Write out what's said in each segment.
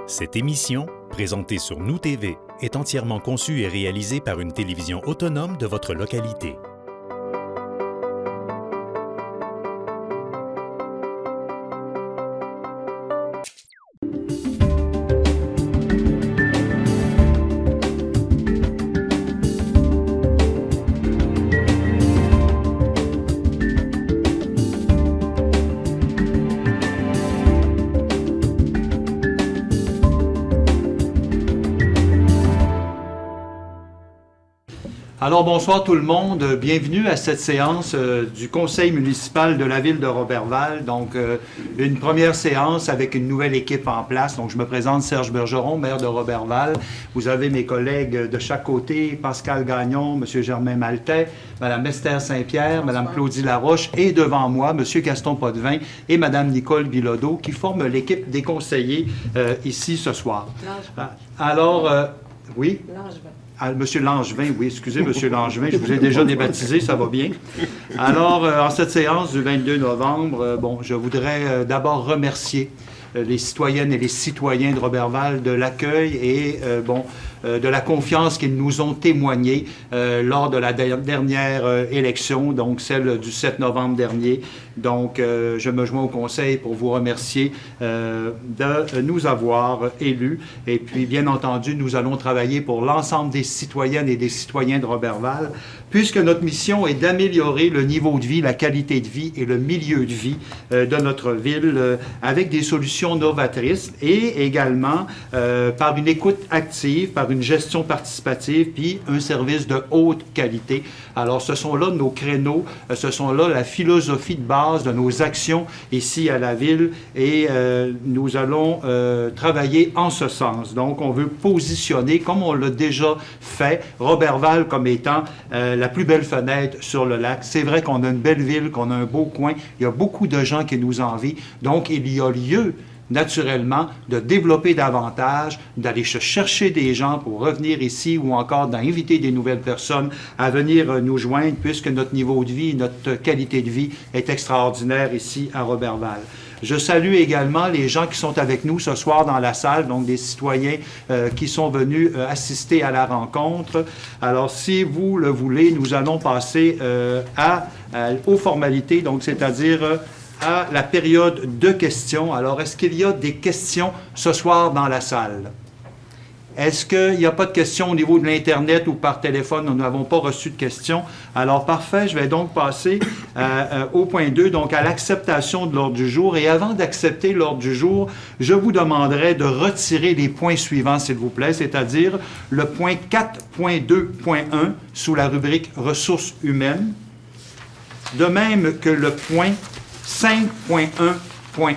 Cette émission, présentée sur Nous TV, est entièrement conçue et réalisée par une télévision autonome de votre localité. Alors bonsoir tout le monde, bienvenue à cette séance du conseil municipal de la ville de Roberval. Donc une première séance avec une nouvelle équipe en place. Donc je me présente Serge Bergeron, maire de Roberval. Vous avez mes collègues de chaque côté, Pascal Gagnon, M. Germain Maltais, Mme Esther Saint-Pierre, Mme Claudie Laroche et devant moi, M. Gaston Potvin et Mme Nicole Bilodeau qui forment l'équipe des conseillers ici ce soir. Alors, oui? Monsieur Langevin, oui, excusez, Monsieur Langevin, je vous ai déjà débaptisé, ça va bien. Alors, en cette séance du 22 novembre, je voudrais d'abord remercier les citoyennes et les citoyens de Roberval de l'accueil et, de la confiance qu'ils nous ont témoignée lors de la dernière élection, donc celle du 7 novembre dernier. Donc, je me joins au conseil pour vous remercier de nous avoir élus. Et puis, bien entendu, nous allons travailler pour l'ensemble des citoyennes et des citoyens de Roberval, puisque notre mission est d'améliorer le niveau de vie, la qualité de vie et le milieu de vie de notre ville avec des solutions novatrices et également par une écoute active, par une gestion participative, puis un service de haute qualité. Alors, ce sont là nos créneaux, ce sont là la philosophie de base de nos actions ici à la ville et nous allons travailler en ce sens. Donc, on veut positionner, comme on l'a déjà fait, Roberval comme étant la plus belle fenêtre sur le lac. C'est vrai qu'on a une belle ville, qu'on a un beau coin. Il y a beaucoup de gens qui nous envient. Donc, il y a lieu naturellement, de développer davantage, d'aller chercher des gens pour revenir ici ou encore d'inviter des nouvelles personnes à venir nous joindre puisque notre niveau de vie, notre qualité de vie est extraordinaire ici à Roberval. Je salue également les gens qui sont avec nous ce soir dans la salle, donc des citoyens qui sont venus assister à la rencontre. Alors, si vous le voulez, nous allons passer aux formalités, donc c'est-à-dire à la période de questions. Alors, est-ce qu'il y a des questions ce soir dans la salle? Est-ce qu'il n'y a pas de questions au niveau de l'Internet ou par téléphone? Nous n'avons pas reçu de questions. Alors, parfait. Je vais donc passer au point 2, donc à l'acceptation de l'ordre du jour. Et avant d'accepter l'ordre du jour, je vous demanderai de retirer les points suivants, s'il vous plaît, c'est-à-dire le point 4.2.1 sous la rubrique ressources humaines, de même que le point 5.1.1.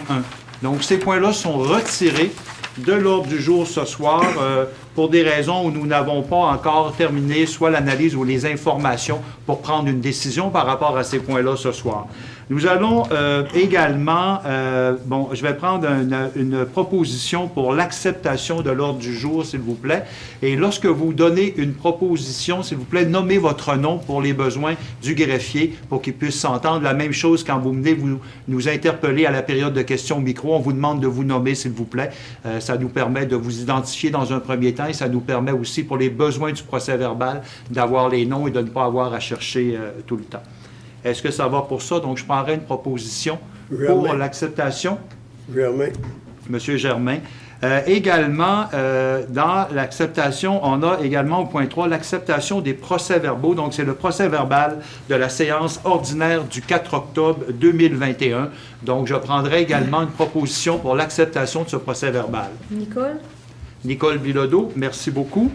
Donc, ces points-là sont retirés de l'ordre du jour ce soir pour des raisons où nous n'avons pas encore terminé soit l'analyse ou les informations pour prendre une décision par rapport à ces points-là ce soir. Nous allons également, je vais prendre une proposition pour l'acceptation de l'ordre du jour, s'il vous plaît. Et lorsque vous donnez une proposition, s'il vous plaît, nommez votre nom pour les besoins du greffier pour qu'il puisse s'entendre. La même chose quand vous venez nous interpeller à la période de questions micro, on vous demande de vous nommer, s'il vous plaît. Ça nous permet de vous identifier dans un premier temps et ça nous permet aussi, pour les besoins du procès-verbal, d'avoir les noms et de ne pas avoir à chercher tout le temps. Est-ce que ça va pour ça? Donc, je prendrai une proposition pour l'acceptation. Germain. Monsieur Germain. Également, dans l'acceptation, on a également au point 3 l'acceptation des procès-verbaux. Donc, c'est le procès-verbal de la séance ordinaire du 4 octobre 2021. Donc, je prendrai également une proposition pour l'acceptation de ce procès-verbal. Nicole Bilodeau, merci beaucoup.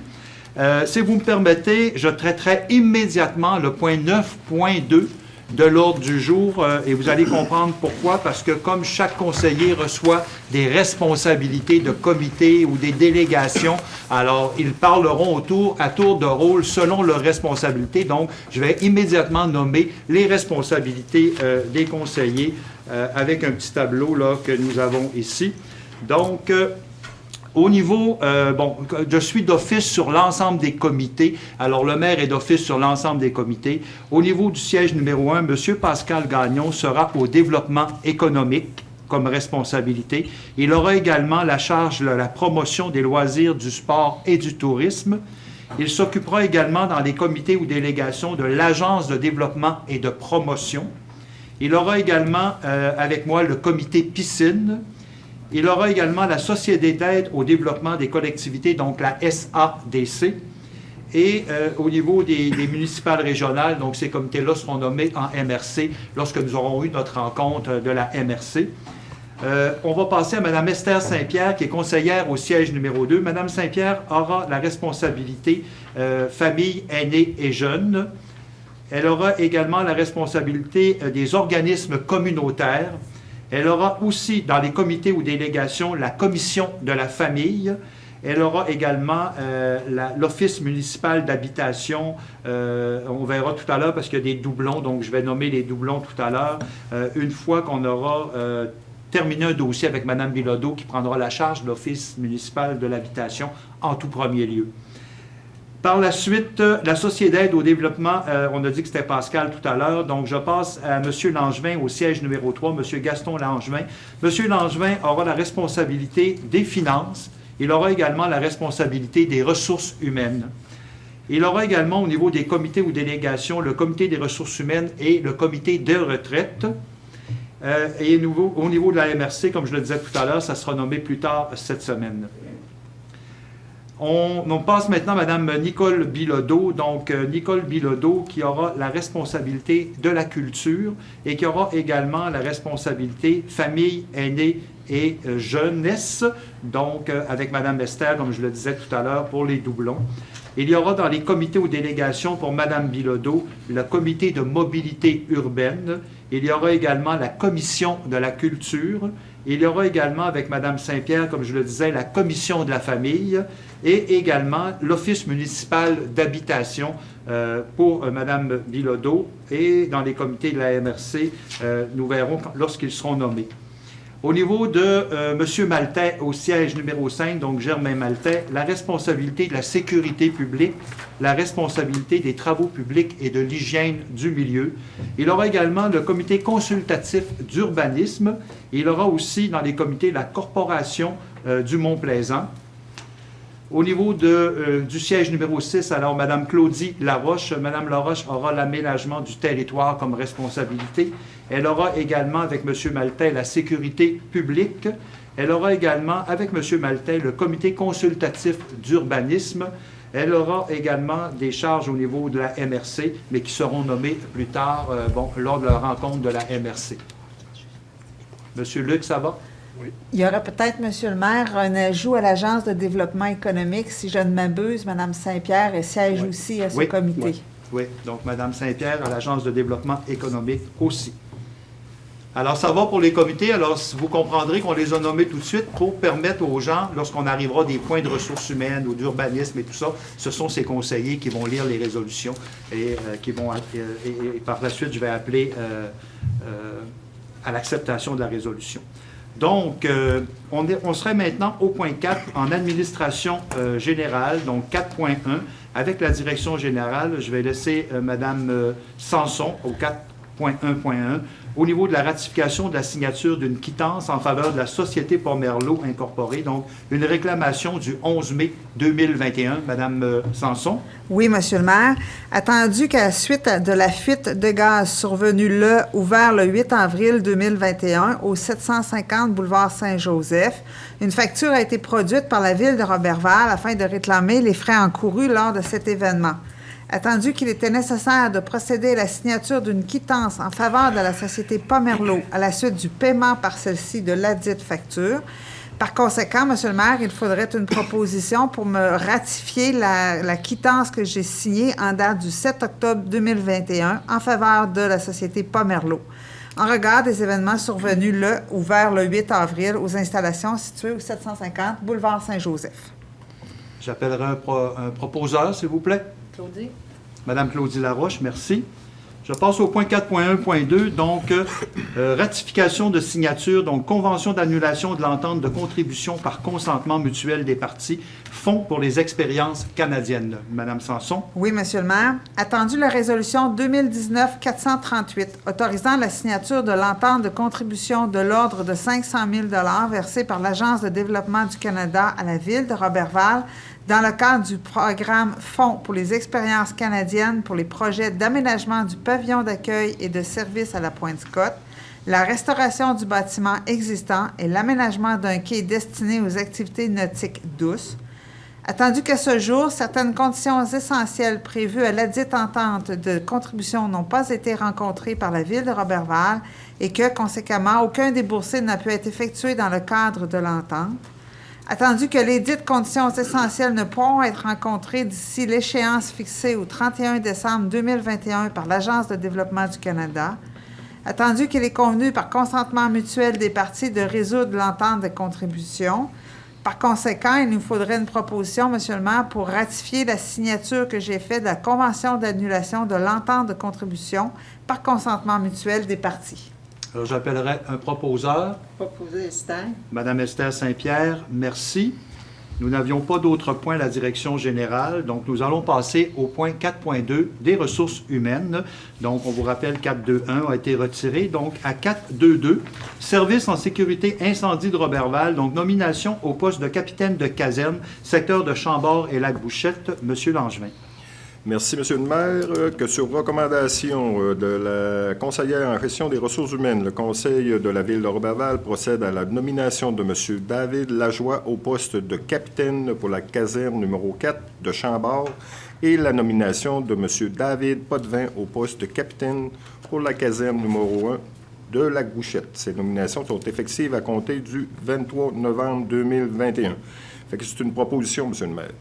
Si vous me permettez, je traiterai immédiatement le point 9.2 de l'ordre du jour et vous allez comprendre pourquoi, parce que comme chaque conseiller reçoit des responsabilités de comité ou des délégations, alors ils parleront à tour de rôle selon leurs responsabilités. Donc, je vais immédiatement nommer les responsabilités des conseillers avec un petit tableau là, que nous avons ici. Donc, au niveau, je suis d'office sur l'ensemble des comités. Alors, le maire est d'office sur l'ensemble des comités. Au niveau du siège numéro 1, M. Pascal Gagnon sera au développement économique. comme responsabilité. Il aura également la charge de la promotion des loisirs, du sport et du tourisme. Il s'occupera également dans les comités ou délégations de l'Agence de développement et de promotion. Il aura également avec moi le comité piscine. Il aura également la Société d'aide au développement des collectivités, donc la SADC. Et au niveau des municipales régionales, donc ces comités-là seront nommés en MRC lorsque nous aurons eu notre rencontre de la MRC. On va passer à Mme Esther Saint-Pierre, qui est conseillère au siège numéro 2. Mme Saint-Pierre aura la responsabilité famille, aînés et jeunes. Elle aura également la responsabilité des organismes communautaires. Elle aura aussi, dans les comités ou délégations, la commission de la famille. Elle aura également l'Office municipal d'habitation. On verra tout à l'heure parce qu'il y a des doublons, donc je vais nommer les doublons tout à l'heure. Une fois qu'on aura terminé un dossier avec Mme Bilodeau qui prendra la charge de l'Office municipal de l'habitation en tout premier lieu. Par la suite, la Société d'aide au développement, on a dit que c'était Pascal tout à l'heure, donc je passe à M. Langevin au siège numéro 3, M. Gaston Langevin. M. Langevin aura la responsabilité des finances. Il aura également la responsabilité des ressources humaines. Il aura également au niveau des comités ou délégations le comité des ressources humaines et le comité de retraite. Et au niveau de la MRC, comme je le disais tout à l'heure, ça sera nommé plus tard cette semaine. On passe maintenant à Mme Nicole Bilodeau. Donc, Nicole Bilodeau qui aura la responsabilité de la culture et qui aura également la responsabilité famille, aînés et jeunesse, donc avec Mme Esther, comme je le disais tout à l'heure, pour les doublons. Il y aura dans les comités ou délégations pour Mme Bilodeau le comité de mobilité urbaine. Il y aura également la commission de la culture. Il y aura également avec Mme Saint-Pierre, comme je le disais, la commission de la famille et également l'Office municipal d'habitation pour Mme Bilodeau. Et dans les comités de la MRC, nous verrons lorsqu'ils seront nommés. Au niveau de M. Maltais, au siège numéro 5, donc Germain Maltais, la responsabilité de la sécurité publique, la responsabilité des travaux publics et de l'hygiène du milieu. Il aura également le comité consultatif d'urbanisme. Il aura aussi dans les comités la corporation du Mont-Plaisant. Au niveau du siège numéro 6, alors Mme Claudie Laroche. Mme Laroche aura l'aménagement du territoire comme responsabilité. Elle aura également avec M. Maltais la sécurité publique. Elle aura également avec M. Maltais le comité consultatif d'urbanisme. Elle aura également des charges au niveau de la MRC, mais qui seront nommées plus tard lors de la rencontre de la MRC. M. Luc, ça va? Oui. Il y aura peut-être, M. le maire, un ajout à l'Agence de développement économique. Si je ne m'abuse, Mme Saint-Pierre siège aussi à ce comité. Oui, donc Mme Saint-Pierre à l'Agence de développement économique aussi. Alors, ça va pour les comités. Alors, vous comprendrez qu'on les a nommés tout de suite pour permettre aux gens, lorsqu'on arrivera des points de ressources humaines ou d'urbanisme et tout ça, ce sont ces conseillers qui vont lire les résolutions et qui vont... Et par la suite, je vais appeler à l'acceptation de la résolution. Donc, on serait maintenant au point 4 en administration générale, donc 4.1, avec la direction générale. Je vais laisser Mme Sanson au 4.1.1 au niveau de la ratification de la signature d'une quittance en faveur de la Société Pomerleau Incorporée, donc une réclamation du 11 mai 2021. Mme Sanson. Oui, M. le maire. Attendu qu'à la suite de la fuite de gaz survenue ouvert le 8 avril 2021 au 750 boulevard Saint-Joseph, une facture a été produite par la Ville de Roberval afin de réclamer les frais encourus lors de cet événement. Attendu qu'il était nécessaire de procéder à la signature d'une quittance en faveur de la Société Pomerleau à la suite du paiement par celle-ci de ladite facture. Par conséquent, M. le maire, il faudrait une proposition pour me ratifier la quittance que j'ai signée en date du 7 octobre 2021 en faveur de la Société Pomerleau, en regard des événements survenus vers le 8 avril aux installations situées au 750 boulevard Saint-Joseph. J'appellerai un proposeur, s'il vous plaît. Claudie. Madame Claudie Laroche, merci. Je passe au point 4.1.2, donc ratification de signature, donc convention d'annulation de l'entente de contribution par consentement mutuel des parties, fonds pour les expériences canadiennes. Madame Sanson. Oui, Monsieur le maire. Attendu la résolution 2019-438 autorisant la signature de l'entente de contribution de l'ordre de 500 000 $ versée par l'Agence de développement du Canada à la Ville de Roberval dans le cadre du programme Fonds pour les expériences canadiennes pour les projets d'aménagement du pavillon d'accueil et de service à la Pointe-Scott, la restauration du bâtiment existant et l'aménagement d'un quai destiné aux activités nautiques douces. Attendu qu'à ce jour, certaines conditions essentielles prévues à ladite entente de contribution n'ont pas été rencontrées par la Ville de Roberval et que, conséquemment, aucun déboursé n'a pu être effectué dans le cadre de l'entente. Attendu que les dites conditions essentielles ne pourront être rencontrées d'ici l'échéance fixée au 31 décembre 2021 par l'Agence de développement du Canada. Attendu qu'il est convenu par consentement mutuel des parties de résoudre l'entente de contribution. Par conséquent, il nous faudrait une proposition, Monsieur le maire, pour ratifier la signature que j'ai faite de la convention d'annulation de l'entente de contribution par consentement mutuel des parties. Alors, j'appellerai un proposeur. Proposé Esther. Madame Esther Saint-Pierre, merci. Nous n'avions pas d'autres points à la direction générale, donc nous allons passer au point 4.2 des ressources humaines. Donc, on vous rappelle, 4.2.1 a été retiré. Donc, à 4.2.2, service en sécurité incendie de Roberval, donc nomination au poste de capitaine de caserne, secteur de Chambord et Lac-Bouchette, Monsieur Langevin. Merci, Monsieur le maire. Que sur recommandation de la conseillère en gestion des ressources humaines, le Conseil de la Ville de Roberval procède à la nomination de Monsieur David Lajoie au poste de capitaine pour la caserne numéro 4 de Chambord et la nomination de Monsieur David Potvin au poste de capitaine pour la caserne numéro 1 de Lac-Bouchette. Ces nominations sont effectives à compter du 23 novembre 2021. Fait que c'est une proposition, Monsieur le maire.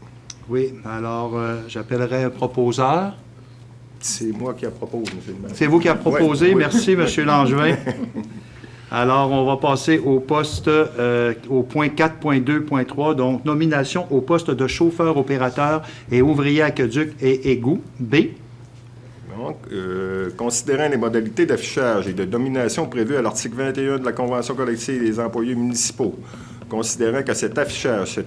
Oui, alors j'appellerai un proposeur. C'est moi qui la propose, Monsieur le maire. C'est vous qui a proposé. Oui. Merci, Monsieur Langevin. Alors, on va passer au poste, au point 4.2.3, donc nomination au poste de chauffeur opérateur et ouvrier aqueduc et égout. B. Donc, considérant les modalités d'affichage et de nomination prévues à l'article 21 de la Convention collective des employés municipaux, considérant que cet affichage s'est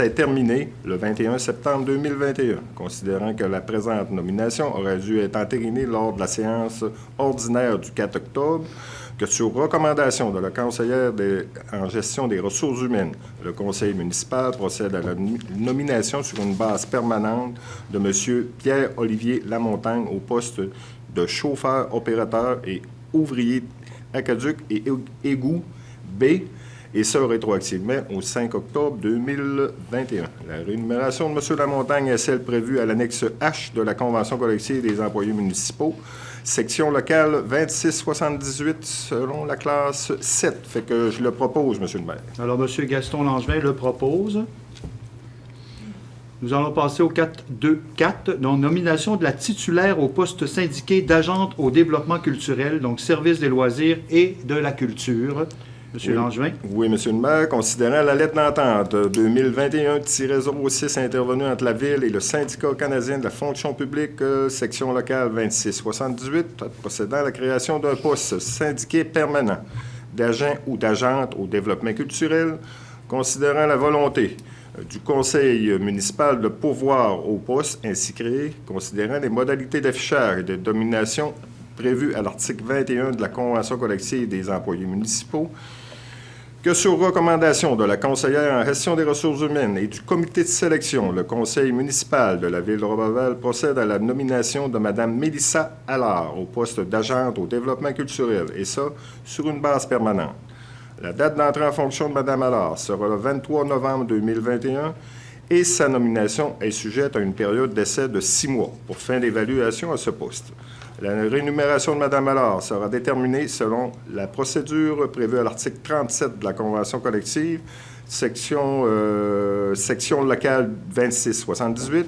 terminé le 21 septembre 2021, considérant que la présente nomination aurait dû être entérinée lors de la séance ordinaire du 4 octobre, que sur recommandation de la conseillère en gestion des ressources humaines, le conseil municipal procède à la nomination sur une base permanente de M. Pierre-Olivier Lamontagne au poste de chauffeur opérateur et ouvrier aqueduc et égout B, et ce rétroactivement au 5 octobre 2021. La rémunération de M. Lamontagne est celle prévue à l'annexe H de la Convention collective des employés municipaux, section locale 2678, selon la classe 7. Fait que je le propose, M. le maire. Alors, M. Gaston Langevin le propose. Nous allons passer au 4.2.4, donc nomination de la titulaire au poste syndiqué d'agente au développement culturel, donc service des loisirs et de la culture. Monsieur Langevin. Oui, Monsieur le maire. Considérant la lettre d'entente 2021-06 intervenue entre la Ville et le Syndicat canadien de la fonction publique, section locale 2678, procédant à la création d'un poste syndiqué permanent d'agent ou d'agente au développement culturel, considérant la volonté du conseil municipal de pourvoir au poste ainsi créé, considérant les modalités d'affichage et de domination prévues à l'article 21 de la Convention collective des employés municipaux, que sur recommandation de la conseillère en gestion des ressources humaines et du comité de sélection, le conseil municipal de la Ville de Roberval procède à la nomination de Mme Mélissa Allard au poste d'agente au développement culturel, et ça, sur une base permanente. La date d'entrée en fonction de Mme Allard sera le 23 novembre 2021 et sa nomination est sujette à une période d'essai de 6 mois pour fin d'évaluation à ce poste. La rémunération de Mme Allard sera déterminée selon la procédure prévue à l'article 37 de la Convention collective, section locale 2678.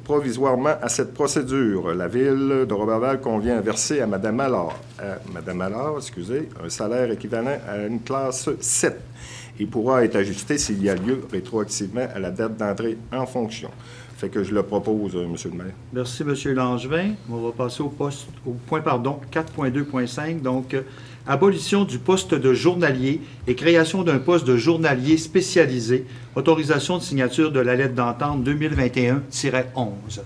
Provisoirement à cette procédure, la Ville de Roberval convient à verser à Mme Allard, un salaire équivalent à une classe 7 et pourra être ajusté s'il y a lieu rétroactivement à la date d'entrée en fonction. Fait que je le propose, M. le maire. Merci, M. Langevin. On va passer au point 4.2.5. Donc, abolition du poste de journalier et création d'un poste de journalier spécialisé. Autorisation de signature de la lettre d'entente 2021-11.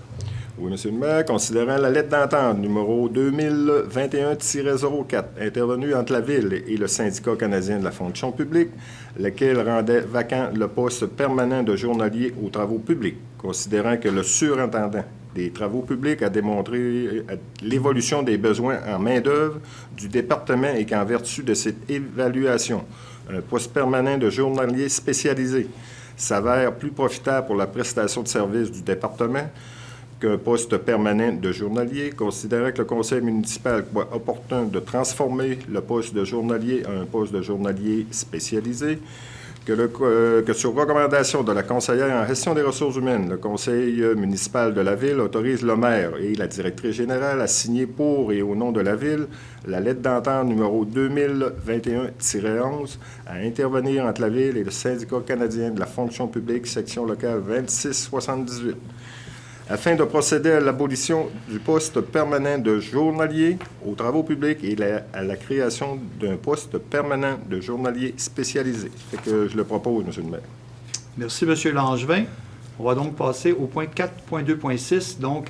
Oui, M. le maire, considérant la lettre d'entente numéro 2021-04, intervenue entre la Ville et le Syndicat canadien de la fonction publique, lequel rendait vacant le poste permanent de journalier aux travaux publics, considérant que le surintendant des travaux publics a démontré l'évolution des besoins en main-d'œuvre du département et qu'en vertu de cette évaluation, un poste permanent de journalier spécialisé s'avère plus profitable pour la prestation de services du département qu'un poste permanent de journalier, considérant que le conseil municipal croit opportun de transformer le poste de journalier en un poste de journalier spécialisé, que sur recommandation de la conseillère en gestion des ressources humaines, le conseil municipal de la Ville autorise le maire et la directrice générale à signer pour et au nom de la Ville la lettre d'entente numéro 2021-11 à intervenir entre la Ville et le Syndicat canadien de la fonction publique, section locale 2678. Afin de procéder à l'abolition du poste permanent de journalier aux travaux publics et à la création d'un poste permanent de journalier spécialisé. Fait que je le propose, M. le maire. Merci, M. Langevin. On va donc passer au point 4.2.6. Donc,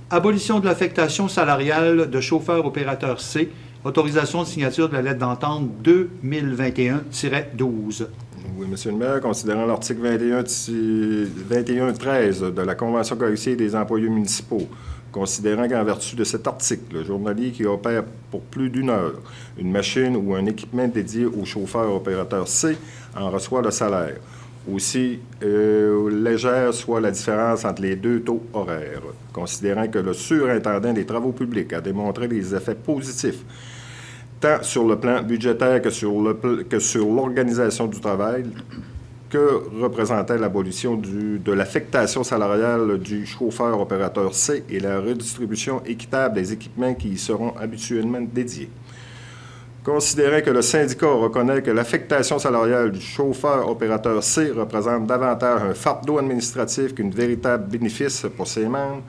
abolition de l'affectation salariale de chauffeur opérateur C. Autorisation de signature de la lettre d'entente 2021-12. Oui, M. le maire, considérant l'article 21.13 de la Convention collective des employés municipaux, considérant qu'en vertu de cet article, le journalier qui opère pour plus d'une heure une machine ou un équipement dédié au chauffeur opérateur C en reçoit le salaire. Aussi légère soit la différence entre les deux taux horaires, considérant que le surintendant des travaux publics a démontré des effets positifs tant sur le plan budgétaire que sur l'organisation du travail, que représentait l'abolition de l'affectation salariale du chauffeur opérateur C et la redistribution équitable des équipements qui y seront habituellement dédiés. Considérant que le syndicat reconnaît que l'affectation salariale du chauffeur opérateur C représente davantage un fardeau administratif qu'un véritable bénéfice pour ses membres,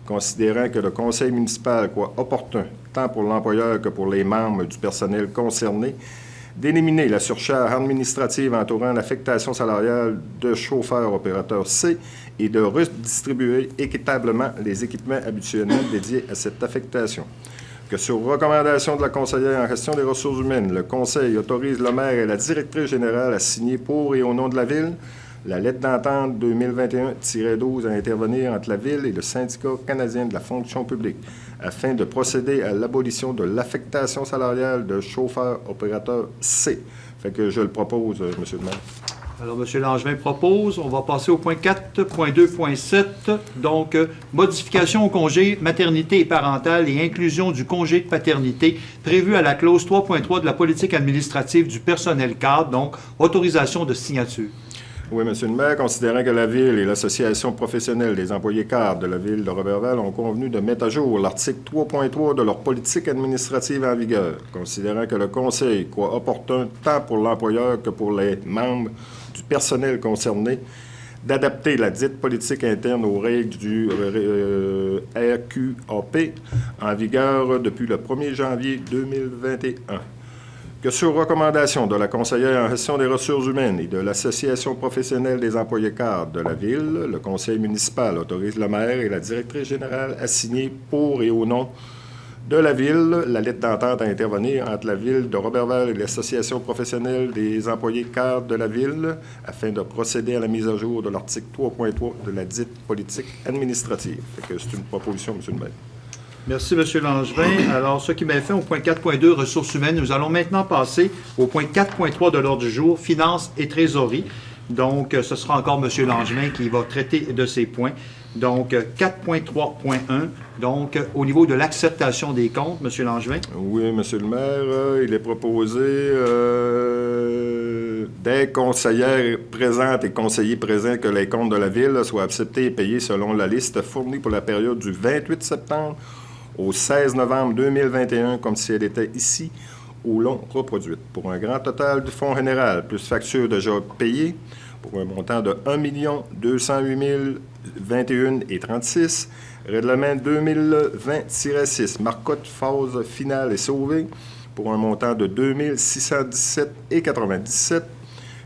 considérant que le conseil municipal croit opportun, tant pour l'employeur que pour les membres du personnel concerné, d'éliminer la surcharge administrative entourant l'affectation salariale de chauffeur opérateur C et de redistribuer équitablement les équipements habituellement dédiés à cette affectation. Que sur recommandation de la conseillère en gestion des ressources humaines, le conseil autorise le maire et la directrice générale à signer pour et au nom de la Ville la lettre d'entente 2021-12 à intervenir entre la Ville et le Syndicat canadien de la fonction publique afin de procéder à l'abolition de l'affectation salariale de chauffeur opérateur C. Fait que je le propose, M. le maire. Alors, M. Langevin propose. On va passer au point 4.2.7. Donc, modification au congé maternité et parentale et inclusion du congé de paternité prévu à la clause 3.3 de la politique administrative du personnel cadre. Donc, autorisation de signature. Oui, M. le maire, considérant que la Ville et l'Association professionnelle des employés cadres de la Ville de Roberval ont convenu de mettre à jour l'article 3.3 de leur politique administrative en vigueur, considérant que le Conseil croit opportun tant pour l'employeur que pour les membres du personnel concerné d'adapter la dite politique interne aux règles du RQAP en vigueur depuis le 1er janvier 2021. Que sur recommandation de la conseillère en gestion des ressources humaines et de l'Association professionnelle des employés cadres de la Ville, le conseil municipal autorise le maire et la directrice générale à signer pour et au nom de la Ville la lettre d'entente à intervenir entre la Ville de Roberval et l'Association professionnelle des employés cadres de la Ville afin de procéder à la mise à jour de l'article 3.3 de la dite politique administrative. Fait que c'est une proposition, M. le maire. Merci, M. Langevin. Alors, ce qui m'a fait au point 4.2, ressources humaines, nous allons maintenant passer au point 4.3 de l'ordre du jour, finances et trésorerie. Donc, ce sera encore M. Langevin qui va traiter de ces points. Donc, 4.3.1, donc, au niveau de l'acceptation des comptes, M. Langevin. Oui, M. le maire, il est proposé des conseillères présentes et conseillers présents que les comptes de la Ville soient acceptés et payés selon la liste fournie pour la période du 28 septembre au 16 novembre 2021, comme si elle était ici, ou l'ont reproduite, pour un grand total du fonds général, plus factures déjà payées, pour un montant de 1 208 021,36 $. Règlement 2020-6, marcotte phase finale et sauvée, pour un montant de 2 617,97 $.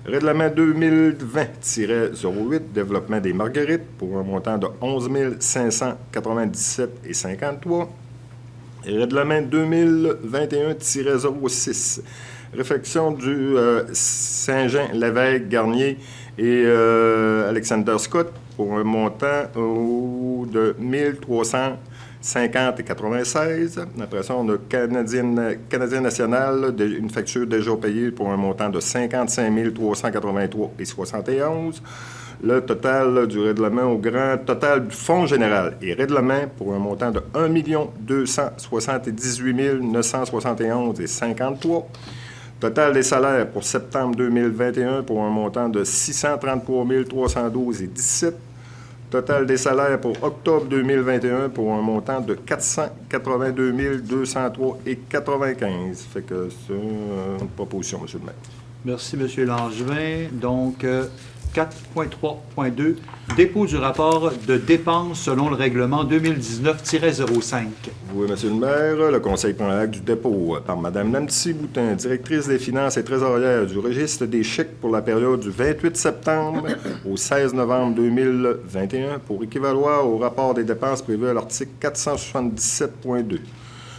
Règlement 2020-08, développement des marguerites, pour un montant de 11 597,53 $. Règlement 2021-06, réfection du Saint-Jean-Lévesque-Garnier et Alexander Scott, pour un montant de 1 350,96 $. Après ça, on a Canadien National, une facture déjà payée pour un montant de 55 383,71 $. Le total du règlement au grand total du fonds général et règlement pour un montant de 1 278 971,53 $. Total des salaires pour septembre 2021 pour un montant de 633 312,17 $. Total des salaires pour octobre 2021 pour un montant de 482 203,95 $. Fait que c'est une proposition, M. le maire. Merci, M. Langevin. Donc, 4.3.2, dépôt du rapport de dépenses selon le règlement 2019-05. Oui, M. le maire, le Conseil prend acte du dépôt par Mme Nancy Boutin, directrice des finances et trésorière du registre des chèques pour la période du 28 septembre au 16 novembre 2021 pour équivaloir au rapport des dépenses prévu à l'article 477.2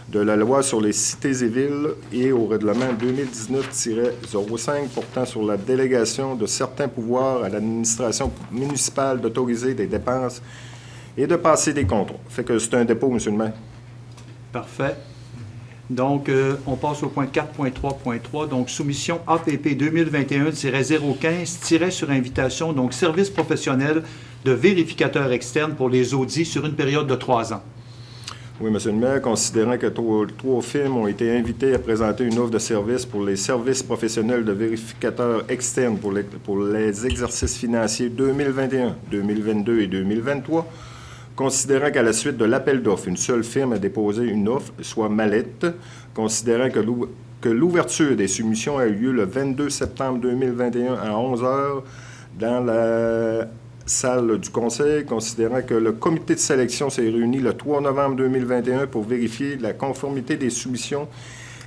de la loi sur les cités et villes et au règlement 2019-05 portant sur la délégation de certains pouvoirs à l'administration municipale d'autoriser des dépenses et de passer des contrôles. Fait que c'est un dépôt, M. le maire. Parfait. Donc, on passe au point 4.3.3, donc soumission APP 2021-015, sur invitation, donc service professionnel de vérificateur externe pour les audits sur une période de 3 ans. Oui, M. le maire, considérant que 3 firmes ont été invités à présenter une offre de service pour les services professionnels de vérificateurs externes pour les exercices financiers 2021, 2022 et 2023, considérant qu'à la suite de l'appel d'offres, une seule firme a déposé une offre, soit Mallette, considérant que l'ouverture des soumissions a eu lieu le 22 septembre 2021 à 11 h dans la salle du Conseil, considérant que le comité de sélection s'est réuni le 3 novembre 2021 pour vérifier la conformité des soumissions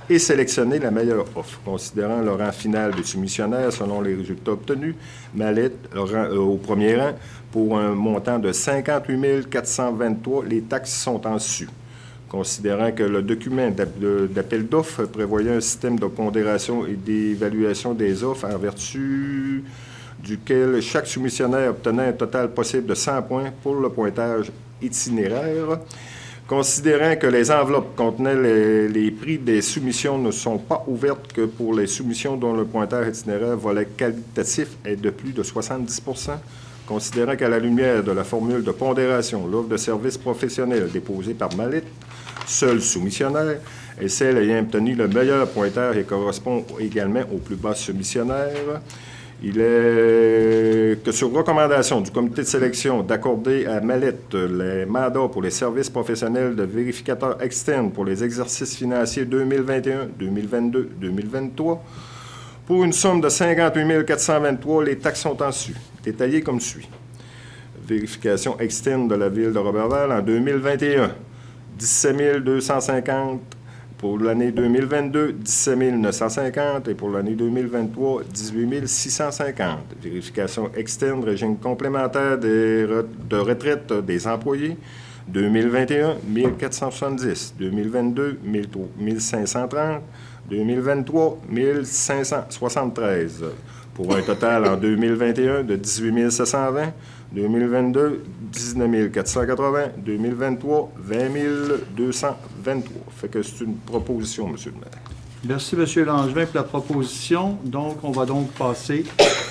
et sélectionner la meilleure offre. Considérant le rang final des soumissionnaires selon les résultats obtenus, Mallette au premier rang pour un montant de 58 423, les taxes sont en su. Considérant que le document d'appel d'offres prévoyait un système de pondération et d'évaluation des offres en vertu duquel chaque soumissionnaire obtenait un total possible de 100 points pour le pointage itinéraire. Considérant que les enveloppes contenaient les prix des soumissions ne sont pas ouvertes que pour les soumissions dont le pointage itinéraire volet qualitatif est de plus de 70 %, considérant qu'à la lumière de la formule de pondération, l'offre de service professionnel déposée par Mallette, seul soumissionnaire, est celle ayant obtenu le meilleur pointage et correspond également au plus bas soumissionnaire. Il est que sur recommandation du comité de sélection d'accorder à Mallette les mandats pour les services professionnels de vérificateurs externes pour les exercices financiers 2021, 2022, 2023 pour une somme de 58 423, les taxes sont en su. Détaillées comme suit. Vérification externe de la ville de Roberval en 2021, 17 250. Pour l'année 2022, 17 950 et pour l'année 2023, 18 650. Vérification externe, régime complémentaire de retraite des employés, 2021, 1470, 2022, 1530, 2023, 1573. Pour un total en 2021 de 18 720, 2022, 19 480, 2023, 20 223. Fait que c'est une proposition, M. le maire. Merci, M. Langevin, pour la proposition. Donc, on va donc passer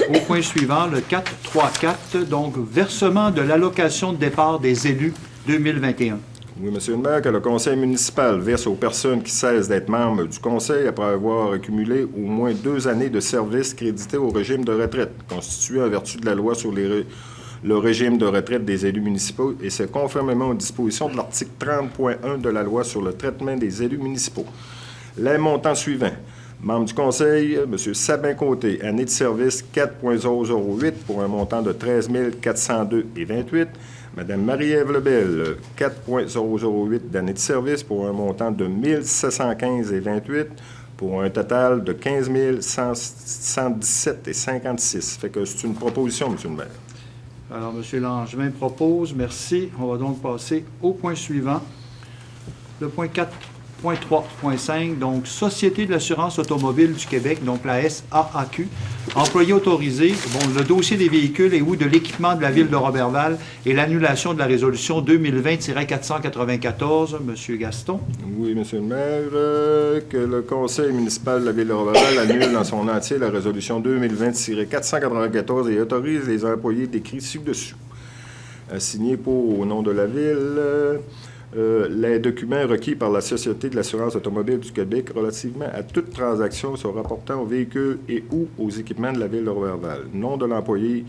au point suivant, le 4.3.4, donc versement de l'allocation de départ des élus 2021. Oui, M. le maire, que le conseil municipal verse aux personnes qui cessent d'être membres du conseil après avoir accumulé au moins 2 années de service crédité au régime de retraite, constitué en vertu de la loi sur le régime de retraite des élus municipaux, et c'est conformément aux dispositions de l'article 30.1 de la loi sur le traitement des élus municipaux. Les montants suivants. Membre du Conseil, M. Sabin Côté, année de service 4,008 pour un montant de 13 402,28. Mme Marie-Ève Lebel, 4,008 d'année de service pour un montant de 1 715,28 pour un total de 15 117,56. Fait que c'est une proposition, M. le maire. Alors, M. Langevin propose. Merci. On va donc passer au point suivant. Le point 4.3.5, donc Société de l'assurance automobile du Québec, donc la SAAQ. Employé autorisé, bon, le dossier des véhicules et ou de l'équipement de la ville de Roberval et l'annulation de la résolution 2020-494. M. Gaston. Oui, M. le maire, que le conseil municipal de la ville de Roberval annule dans son entier la résolution 2020-494 et autorise les employés décrits ci-dessus. Signé au nom de la ville... les documents requis par la Société de l'assurance automobile du Québec relativement à toute transaction se rapportant aux véhicules et ou aux équipements de la ville de Roberval. Nom de l'employé,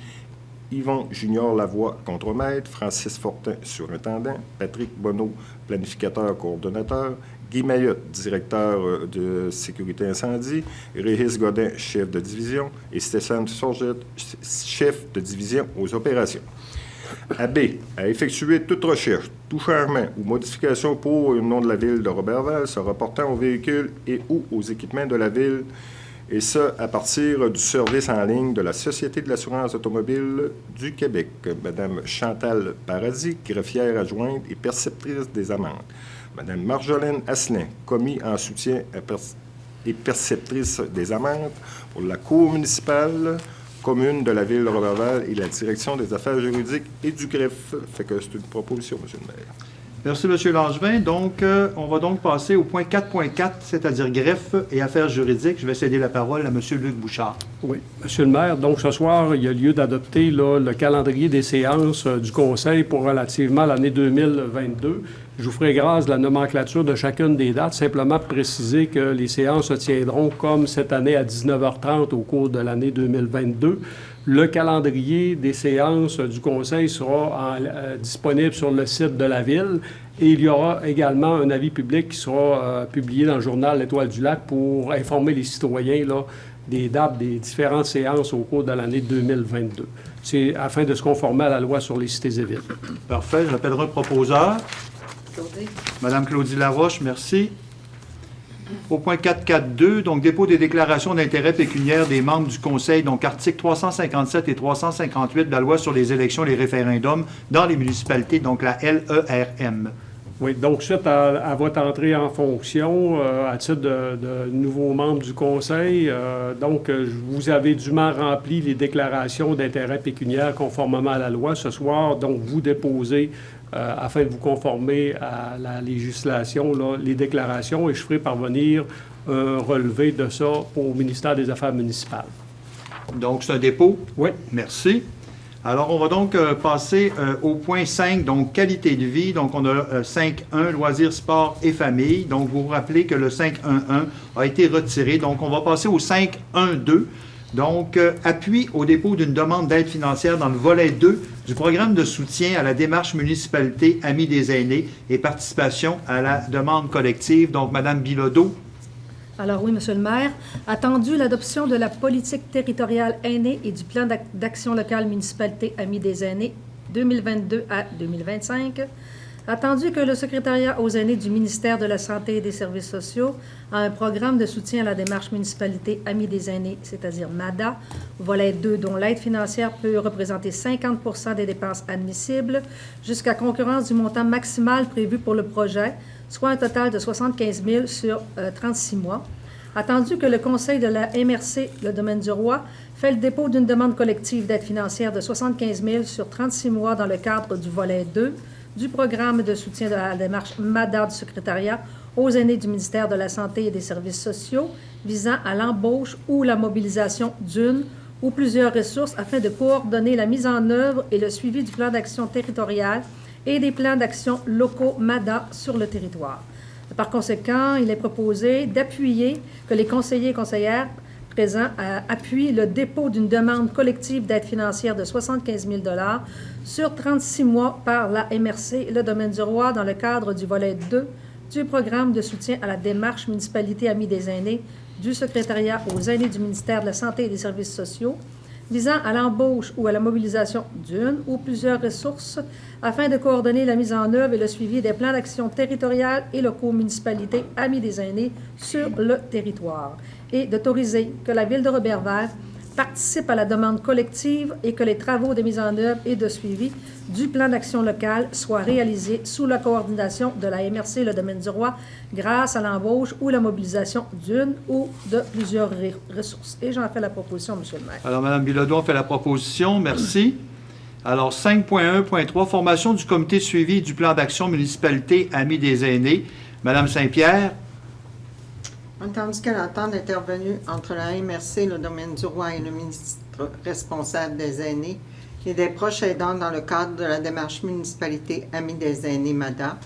Yvon Junior Lavoie, contremaître, Francis Fortin, surintendant, Patrick Bonneau, planificateur, coordonnateur, Guy Mayotte, directeur de sécurité incendie, Régis Godin, chef de division, et Stéphane Sorgette, chef de division aux opérations. À B, à effectuer toute recherche, tout changement ou modification pour le nom de la ville de Roberval se rapportant aux véhicules et ou aux équipements de la ville, et ça à partir du service en ligne de la Société de l'assurance automobile du Québec. Mme Chantal Paradis, greffière adjointe et perceptrice des amendes. Mme Marjolaine Asselin, commis en soutien et perceptrice des amendes pour la Cour municipale commune de la ville de Roberval et la direction des affaires juridiques et du greffe. Fait que c'est une proposition, M. le maire. Merci, M. Langevin. Donc, on va donc passer au point 4.4, c'est-à-dire greffe et affaires juridiques. Je vais céder la parole à M. Luc Bouchard. Oui, M. le maire, donc ce soir, il y a lieu d'adopter le calendrier des séances du Conseil pour relativement l'année 2022. Je vous ferai grâce de la nomenclature de chacune des dates, simplement pour préciser que les séances se tiendront comme cette année à 19h30 au cours de l'année 2022. Le calendrier des séances du Conseil sera disponible sur le site de la Ville et il y aura également un avis public qui sera publié dans le journal L'Étoile du Lac pour informer les citoyens là, des dates des différentes séances au cours de l'année 2022. C'est afin de se conformer à la loi sur les cités et villes. Parfait. J'appellerai un proposeur. Claudie. Madame Claudie Laroche, merci. Au point 4.4.2, donc dépôt des déclarations d'intérêt pécuniaire des membres du Conseil, donc articles 357 et 358 de la loi sur les élections et les référendums dans les municipalités, donc la LERM. Oui, donc suite à votre entrée en fonction, à titre de nouveaux membres du Conseil, vous avez dûment rempli les déclarations d'intérêt pécuniaire conformément à la loi. Ce soir, donc, vous déposez, afin de vous conformer à la législation, là, les déclarations, et je ferai parvenir un relevé de ça au ministère des Affaires municipales. Donc, c'est un dépôt? Oui. Merci. Alors, on va donc passer au point 5, donc qualité de vie. Donc, on a 5.1, loisirs, sport et famille. Donc, vous vous rappelez que le 5.1.1 a été retiré. Donc, on va passer au 5.1.2. Donc, appui au dépôt d'une demande d'aide financière dans le volet 2 du programme de soutien à la démarche municipalité Amis des aînés et participation à la demande collective. Donc, Mme Bilodeau. Alors oui, Monsieur le maire, attendu l'adoption de la politique territoriale aînée et du plan d'action locale municipalité Amis des aînés 2022 à 2025, attendu que le secrétariat aux aînés du ministère de la Santé et des Services sociaux a un programme de soutien à la démarche municipalité Amis des aînés, c'est-à-dire MADA, volet 2, dont l'aide financière peut représenter 50 % des dépenses admissibles jusqu'à concurrence du montant maximal prévu pour le projet, soit un total de 75 000 sur 36 mois. Attendu que le Conseil de la MRC, le domaine du Roi, fait le dépôt d'une demande collective d'aide financière de 75 000 sur 36 mois dans le cadre du volet 2 du programme de soutien de la démarche MADA du secrétariat aux aînés du ministère de la Santé et des Services sociaux visant à l'embauche ou la mobilisation d'une ou plusieurs ressources afin de coordonner la mise en œuvre et le suivi du plan d'action territorial et des plans d'action locaux MADA sur le territoire. Par conséquent, il est proposé d'appuyer que les conseillers et conseillères présents appuient le dépôt d'une demande collective d'aide financière de 75 000 $ sur 36 mois par la MRC, le domaine du Roi, dans le cadre du volet 2 du programme de soutien à la démarche Municipalité Amis des aînés du secrétariat aux aînés du ministère de la Santé et des Services sociaux visant à l'embauche ou à la mobilisation d'une ou plusieurs ressources afin de coordonner la mise en œuvre et le suivi des plans d'action territoriales et locaux municipalités Amis des aînés sur le territoire et d'autoriser que la Ville de Roberval participe à la demande collective et que les travaux de mise en œuvre et de suivi du plan d'action local soient réalisés sous la coordination de la MRC Le Domaine du Roi grâce à l'embauche ou la mobilisation d'une ou de plusieurs ressources. Et j'en fais la proposition, M. le maire. Alors, Mme Bilodeau fait la proposition. Merci. Alors, 5.1.3, formation du comité de suivi du plan d'action municipalité Amis des aînés. Mme Saint-Pierre. Entendu que l'entente intervenue entre la MRC, le Domaine du Roi et le ministre responsable des aînés et des proches aidants dans le cadre de la démarche municipalité Amis des aînés MADA,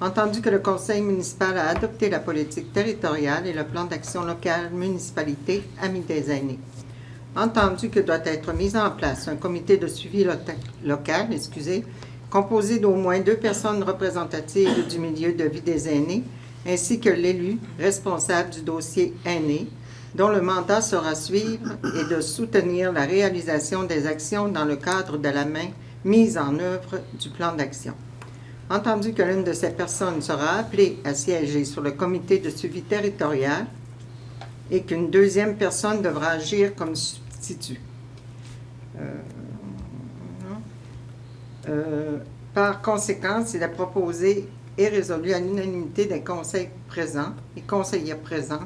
entendu que le conseil municipal a adopté la politique territoriale et le plan d'action locale municipalité Amis des aînés, entendu que doit être mis en place un comité de suivi local, composé d'au moins 2 personnes représentatives du milieu de vie des aînés, ainsi que l'élu responsable du dossier aîné, dont le mandat sera suivre et de soutenir la réalisation des actions dans le cadre de la mise en œuvre du plan d'action. Entendu que l'une de ces personnes sera appelée à siéger sur le comité de suivi territorial et qu'une deuxième personne devra agir comme substitut. Par conséquent, il est proposé et résolu à l'unanimité des conseils présents et conseillers présents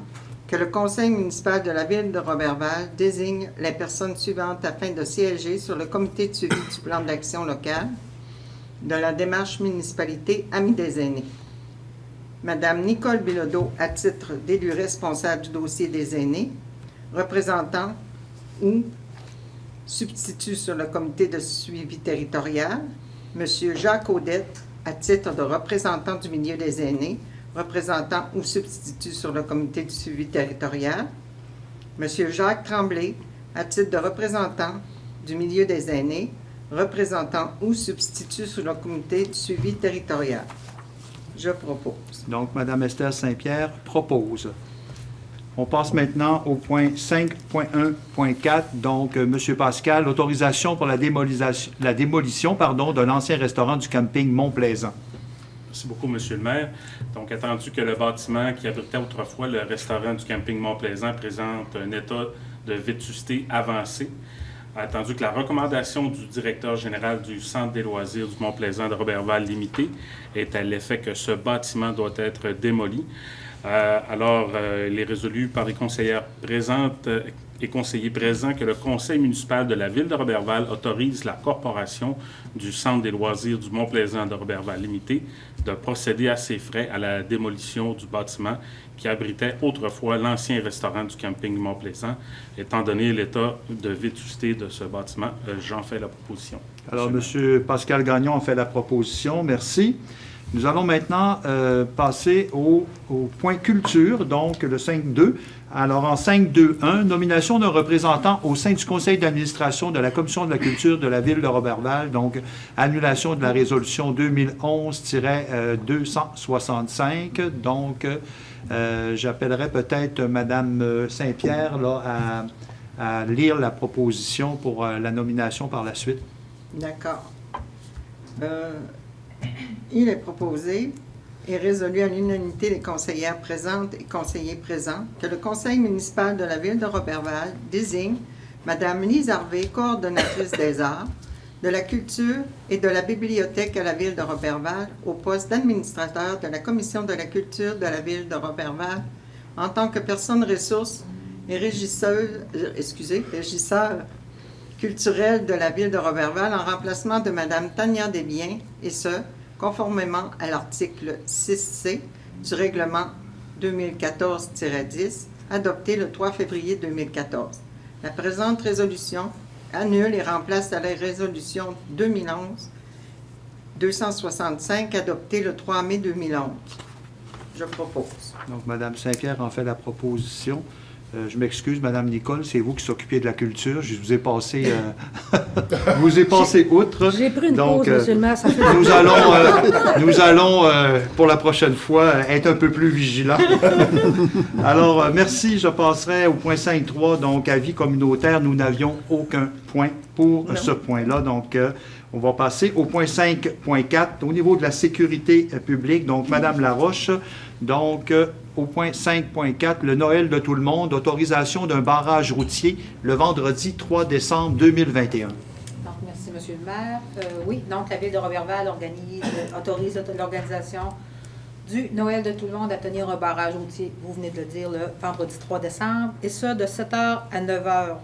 que le conseil municipal de la Ville de Roberval désigne les personnes suivantes afin de siéger sur le comité de suivi du plan d'action local de la démarche municipalité Amis des aînés. Madame Nicole Bilodeau, à titre d'élu responsable du dossier des aînés, représentant ou substitut sur le comité de suivi territorial, Monsieur Jacques Audette, à titre de représentant du milieu des aînés, représentant ou substitut sur le comité du suivi territorial, M. Jacques Tremblay, à titre de représentant du milieu des aînés, représentant ou substitut sur le comité du suivi territorial. Je propose. Donc, Mme Esther Saint-Pierre propose. On passe maintenant au point 5.1.4. Donc, M. Pascal, autorisation pour la démolition de l'ancien restaurant du camping Mont-Plaisant. Merci beaucoup, M. le maire. Donc, attendu que le bâtiment qui abritait autrefois le restaurant du camping Mont-Plaisant présente un état de vétusté avancé, attendu que la recommandation du directeur général du Centre des loisirs du Mont-Plaisant de Roberval Limité est à l'effet que ce bâtiment doit être démoli. Il est résolu par les conseillères présentes et conseillers présents que le conseil municipal de la Ville de Roberval autorise la corporation du Centre des loisirs du Mont-Plaisant de Roberval Limité de procéder à ses frais à la démolition du bâtiment qui abritait autrefois l'ancien restaurant du camping Mont-Plaisant. Étant donné l'état de vétusté de ce bâtiment, j'en fais la proposition. Alors, M. Pascal Gagnon en fait la proposition. Merci. Nous allons maintenant passer au point culture, donc le 5.2. Alors, en 5.2.1, nomination d'un représentant au sein du conseil d'administration de la Commission de la culture de la Ville de Roberval, donc annulation de la résolution 2011-265. Donc, j'appellerai peut-être Mme Saint-Pierre là, à lire la proposition pour la nomination par la suite. D'accord. Il est proposé et résolu à l'unanimité des conseillères présentes et conseillers présents que le conseil municipal de la Ville de Roberval désigne Mme Lise Harvey, coordonnatrice des arts, de la culture et de la bibliothèque à la Ville de Roberval au poste d'administrateur de la Commission de la culture de la Ville de Roberval en tant que personne ressource et régisseur culturel de la Ville de Roberval en remplacement de Mme Tania Desbiens, et ce, conformément à l'article 6C du règlement 2014-10, adopté le 3 février 2014. La présente résolution annule et remplace la résolution 2011-265, adoptée le 3 mai 2011. Je propose. Donc, Mme Saint-Pierre en fait la proposition. Je m'excuse, Mme Nicole, c'est vous qui s'occupez de la culture. Je vous ai passé Je vous ai passé outre. J'ai pris une Donc, pause, monsieur le maire, ça fait... nous allons pour la prochaine fois, être un peu plus vigilants. Alors, merci. Je passerai au point 5.3, donc avis communautaire. Nous n'avions aucun point pour ce point-là. Donc, on va passer au point 5.4, au niveau de la sécurité publique. Donc, Madame Laroche, donc, au point 5.4, le Noël de tout le monde, autorisation d'un barrage routier le vendredi 3 décembre 2021. Donc, merci, Monsieur le maire. Oui, donc la Ville de Roberval autorise l'organisation du Noël de tout le monde à tenir un barrage routier, vous venez de le dire, le vendredi 3 décembre, et ça de 7h à 9h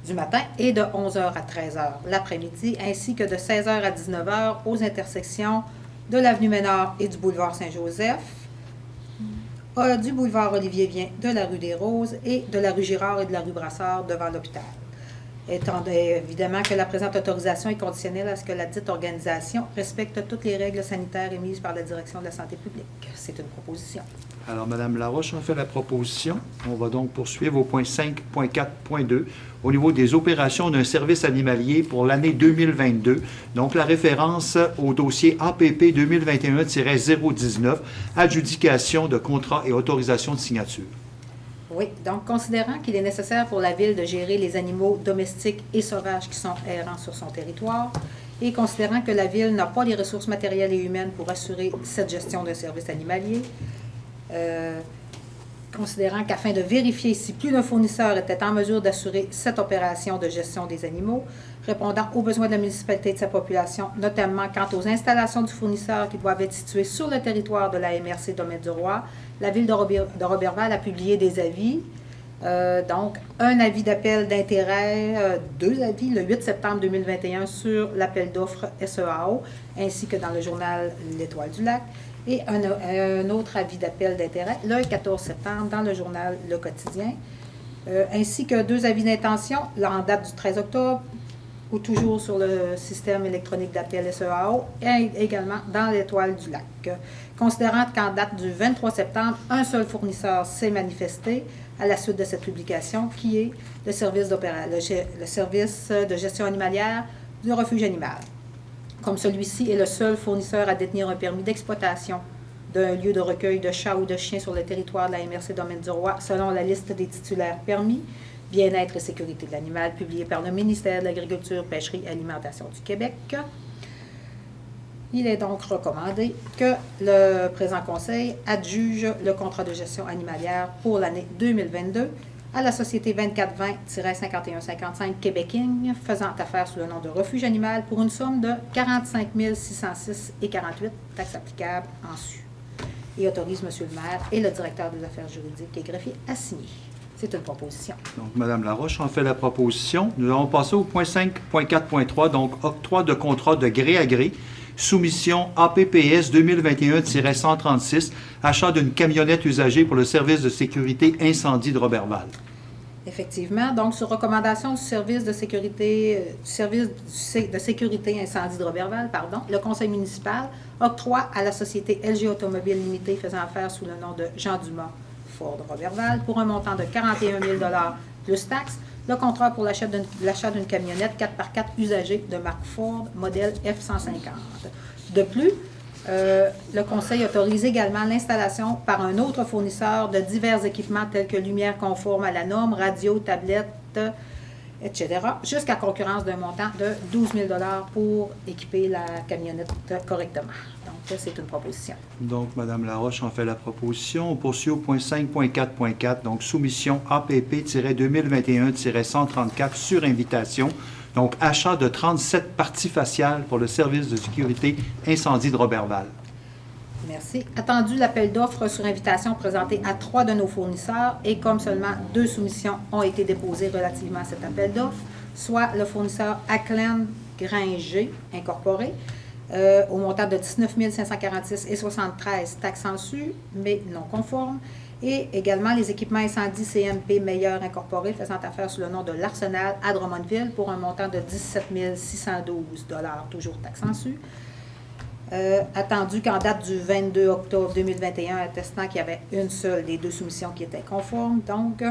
du matin et de 11h à 13h l'après-midi, ainsi que de 16h à 19h aux intersections de l'avenue Ménard et du boulevard Saint-Joseph, du boulevard Olivier-Vien, de la rue des Roses et de la rue Girard et de la rue Brassard devant l'hôpital. Étant évidemment que la présente autorisation est conditionnelle à ce que la dite organisation respecte toutes les règles sanitaires émises par la Direction de la santé publique. C'est une proposition. Alors, Mme Laroche en fait la proposition. On va donc poursuivre au point 5.4.2 au niveau des opérations d'un service animalier pour l'année 2022. Donc, la référence au dossier APP 2021-019, adjudication de contrats et autorisation de signature. Oui, donc considérant qu'il est nécessaire pour la Ville de gérer les animaux domestiques et sauvages qui sont errants sur son territoire, et considérant que la Ville n'a pas les ressources matérielles et humaines pour assurer cette gestion d'un service animalier, considérant qu'afin de vérifier si plus d'un fournisseur était en mesure d'assurer cette opération de gestion des animaux, répondant aux besoins de la municipalité et de sa population, notamment quant aux installations du fournisseur qui doivent être situées sur le territoire de la MRC Domaine du Roi, la Ville de Roberval a publié des avis. Donc, un avis d'appel d'intérêt, 2 avis, le 8 septembre 2021 sur l'appel d'offres SEAO, ainsi que dans le journal L'Étoile du Lac, et un autre avis d'appel d'intérêt le 14 septembre dans le journal Le Quotidien, ainsi que 2 avis d'intention, là en date du 13 octobre, ou toujours sur le système électronique d'appel SEAO, et également dans l'Étoile du Lac. Considérant qu'en date du 23 septembre, un seul fournisseur s'est manifesté à la suite de cette publication, qui est le service de gestion animalière du refuge animal. Comme celui-ci est le seul fournisseur à détenir un permis d'exploitation d'un lieu de recueil de chats ou de chiens sur le territoire de la MRC Domaine du Roi, selon la liste des titulaires permis, Bien-être et sécurité de l'animal, publiée par le ministère de l'Agriculture, Pêcherie et Alimentation du Québec. Il est donc recommandé que le présent conseil adjuge le contrat de gestion animalière pour l'année 2022 à la société 2420-5155 Québéking, faisant affaire sous le nom de refuge animal pour une somme de 45 606,48 taxes applicables en su. Et autorise M. le maire et le directeur des affaires juridiques et greffier à signer. C'est une proposition. Donc, Mme Laroche en fait la proposition. Nous allons passer au point 5.4.3, donc octroi de contrat de gré à gré, soumission APPS 2021-136, achat d'une camionnette usagée pour le service de sécurité incendie de Roberval. Effectivement. Donc, sur recommandation du service de sécurité, incendie de Roberval, le conseil municipal octroie à la société LG Automobile Limitée faisant affaire sous le nom de Jean Dumas Ford Roberval pour un montant de 41 000 plus taxes, le contrat pour l'achat d'une camionnette 4x4 usagée de marque Ford, modèle F-150. De plus, le conseil autorise également l'installation par un autre fournisseur de divers équipements tels que lumière conforme à la norme, radio, tablette, etc., jusqu'à concurrence d'un montant de 12 000 pour équiper la camionnette correctement. Donc, c'est une proposition. Donc, Mme Laroche en fait la proposition. On poursuit au point 5.4.4, donc soumission APP-2021-134 sur invitation. Donc, achat de 37 parties faciales pour le service de sécurité incendie de Roberval. Merci. Attendu l'appel d'offres sur invitation présenté à 3 de nos fournisseurs et comme seulement 2 soumissions ont été déposées relativement à cet appel d'offres, soit le fournisseur Aclen Gringer Incorporé, au montant de 19 546,73 taxes en su, mais non conformes, et également les équipements incendies CMP Meilleur Incorporé faisant affaire sous le nom de l'Arsenal à Drummondville pour un montant de 17 612 $, toujours taxes en su. Attendu qu'en date du 22 octobre 2021, attestant qu'il y avait une seule des 2 soumissions qui était conforme, donc,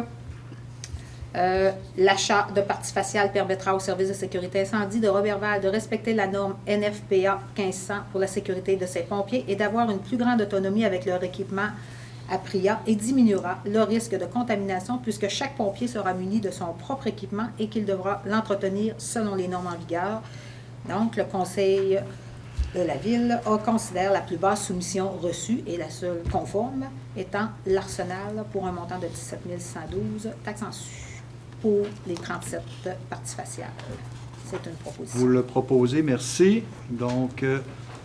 L'achat de parties faciales permettra au service de sécurité incendie de Roberval de respecter la norme NFPA 1500 pour la sécurité de ses pompiers et d'avoir une plus grande autonomie avec leur équipement APRIA et diminuera le risque de contamination puisque chaque pompier sera muni de son propre équipement et qu'il devra l'entretenir selon les normes en vigueur. Donc, le Conseil de la Ville considère la plus basse soumission reçue et la seule conforme étant l'Arsenal pour un montant de 17 112 taxes en su pour les 37 parties faciales. C'est une proposition. Vous le proposez, merci. Donc,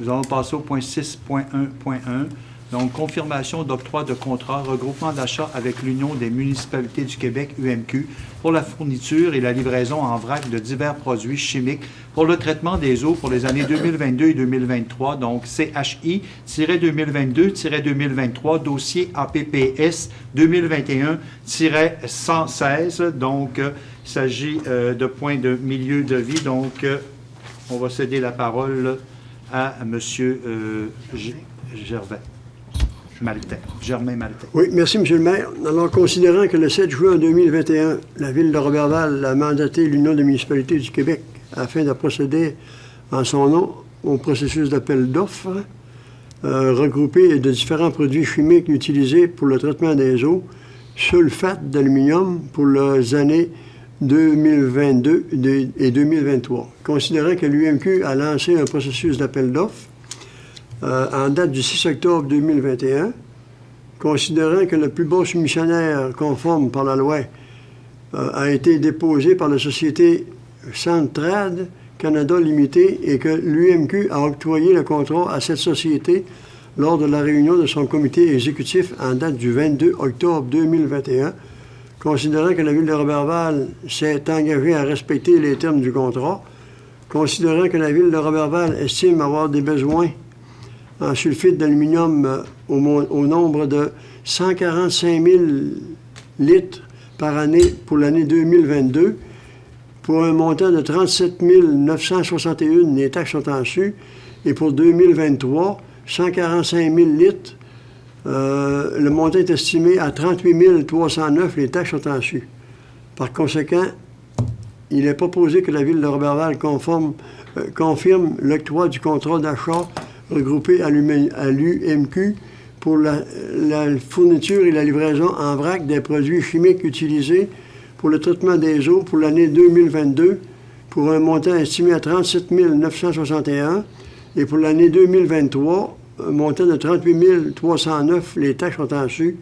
nous allons passer au point 6.1.1. Donc, confirmation d'octroi de contrat, regroupement d'achat avec l'Union des municipalités du Québec, UMQ, pour la fourniture et la livraison en vrac de divers produits chimiques pour le traitement des eaux pour les années 2022 et 2023. Donc, CHI-2022-2023, dossier APPS 2021-116. Donc, il s'agit de points de milieu de vie. Donc, on va céder la parole à M. Germain Maltais. Oui, merci, M. le maire. Alors, considérant que le 7 juin 2021, la Ville de Roberval a mandaté l'Union des municipalités du Québec afin de procéder en son nom au processus d'appel d'offres regroupé de différents produits chimiques utilisés pour le traitement des eaux, sulfate d'aluminium pour les années 2022 et 2023. Considérant que l'UMQ a lancé un processus d'appel d'offres en date du 6 octobre 2021, considérant que le plus bas soumissionnaire conforme par la loi a été déposé par la société Centrad Canada Limited et que l'UMQ a octroyé le contrat à cette société lors de la réunion de son comité exécutif en date du 22 octobre 2021, considérant que la Ville de Roberval s'est engagée à respecter les termes du contrat, considérant que la Ville de Roberval estime avoir des besoins en sulfite d'aluminium au nombre de 145 000 litres par année pour l'année 2022, pour un montant de 37 961, les taxes sont en su, et pour 2023, 145 000 litres, le montant est estimé à 38 309, les taxes sont en su. Par conséquent, il est proposé que la Ville de Roberval confirme l'octroi du contrat d'achat regroupé à l'UMQ pour la fourniture et la livraison en vrac des produits chimiques utilisés pour le traitement des eaux pour l'année 2022 pour un montant estimé à 37 961 et pour l'année 2023, un montant de 38 309, les taxes sont en su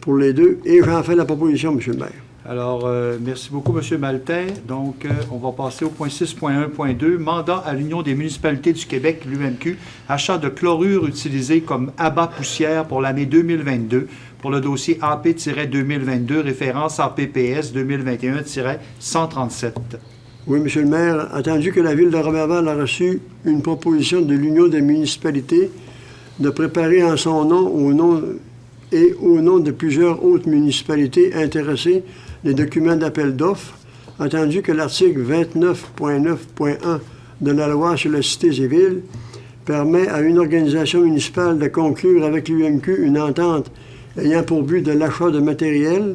pour les deux. Et j'en fais la proposition, M. le maire. Alors, merci beaucoup, M. Maltais. Donc, on va passer au point 6.1.2, mandat à l'Union des municipalités du Québec, l'UMQ, achat de chlorure utilisé comme abat poussière pour l'année 2022, pour le dossier AP-2022, référence APPS 2021-137. Oui, M. le maire, attendu que la Ville de Roberval a reçu une proposition de l'Union des municipalités de préparer en son nom, au nom de plusieurs autres municipalités intéressées, les documents d'appel d'offres, attendu que l'article 29.9.1 de la loi sur la cité civile permet à une organisation municipale de conclure avec l'UMQ une entente ayant pour but de l'achat de matériel,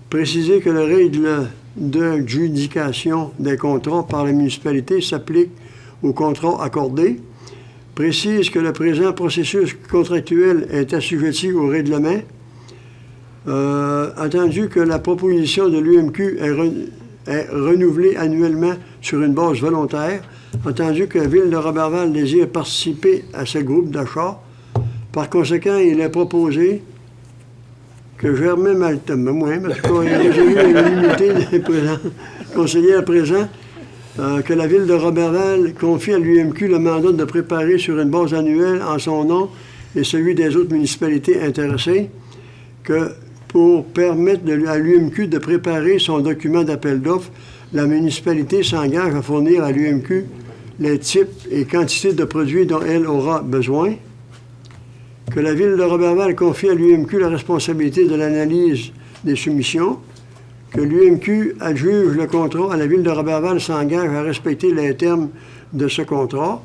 préciser que les règles d'adjudication des contrats par la municipalité s'appliquent aux contrats accordés, précise que le présent processus contractuel est assujetti au règlement, attendu que la proposition de l'UMQ est renouvelée annuellement sur une base volontaire, attendu que la Ville de Roberval désire participer à ce groupe d'achat. Par conséquent, il est proposé que Germain Maltais, moi, parce qu'il y a déjà eu une unité des conseillers présents, que la Ville de Roberval confie à l'UMQ le mandat de préparer sur une base annuelle en son nom et celui des autres municipalités intéressées, que pour permettre à l'UMQ de préparer son document d'appel d'offres, la municipalité s'engage à fournir à l'UMQ les types et quantités de produits dont elle aura besoin, que la Ville de Roberval confie à l'UMQ la responsabilité de l'analyse des soumissions, que l'UMQ adjuge le contrat à la Ville de Roberval s'engage à respecter les termes de ce contrat,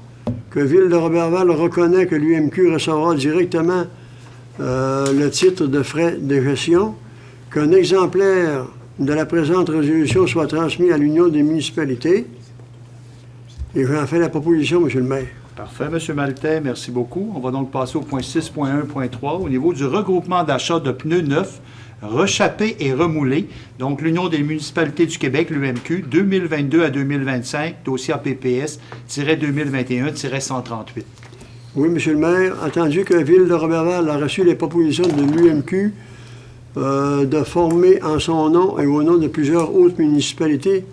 que Ville de Roberval reconnaît que l'UMQ recevra directement le titre de frais de gestion, qu'un exemplaire de la présente résolution soit transmis à l'Union des municipalités. Et j'en fais la proposition, M. le maire. Parfait, M. Maltais, merci beaucoup. On va donc passer au point 6.1.3 au niveau du regroupement d'achat de pneus neufs, rechappés et remoulés. Donc, l'Union des municipalités du Québec, l'UMQ, 2022 à 2025, dossier APPS-2021-138. Oui, M. le maire, attendu que la Ville de Roberval a reçu les propositions de l'UMQ de former en son nom et au nom de plusieurs autres municipalités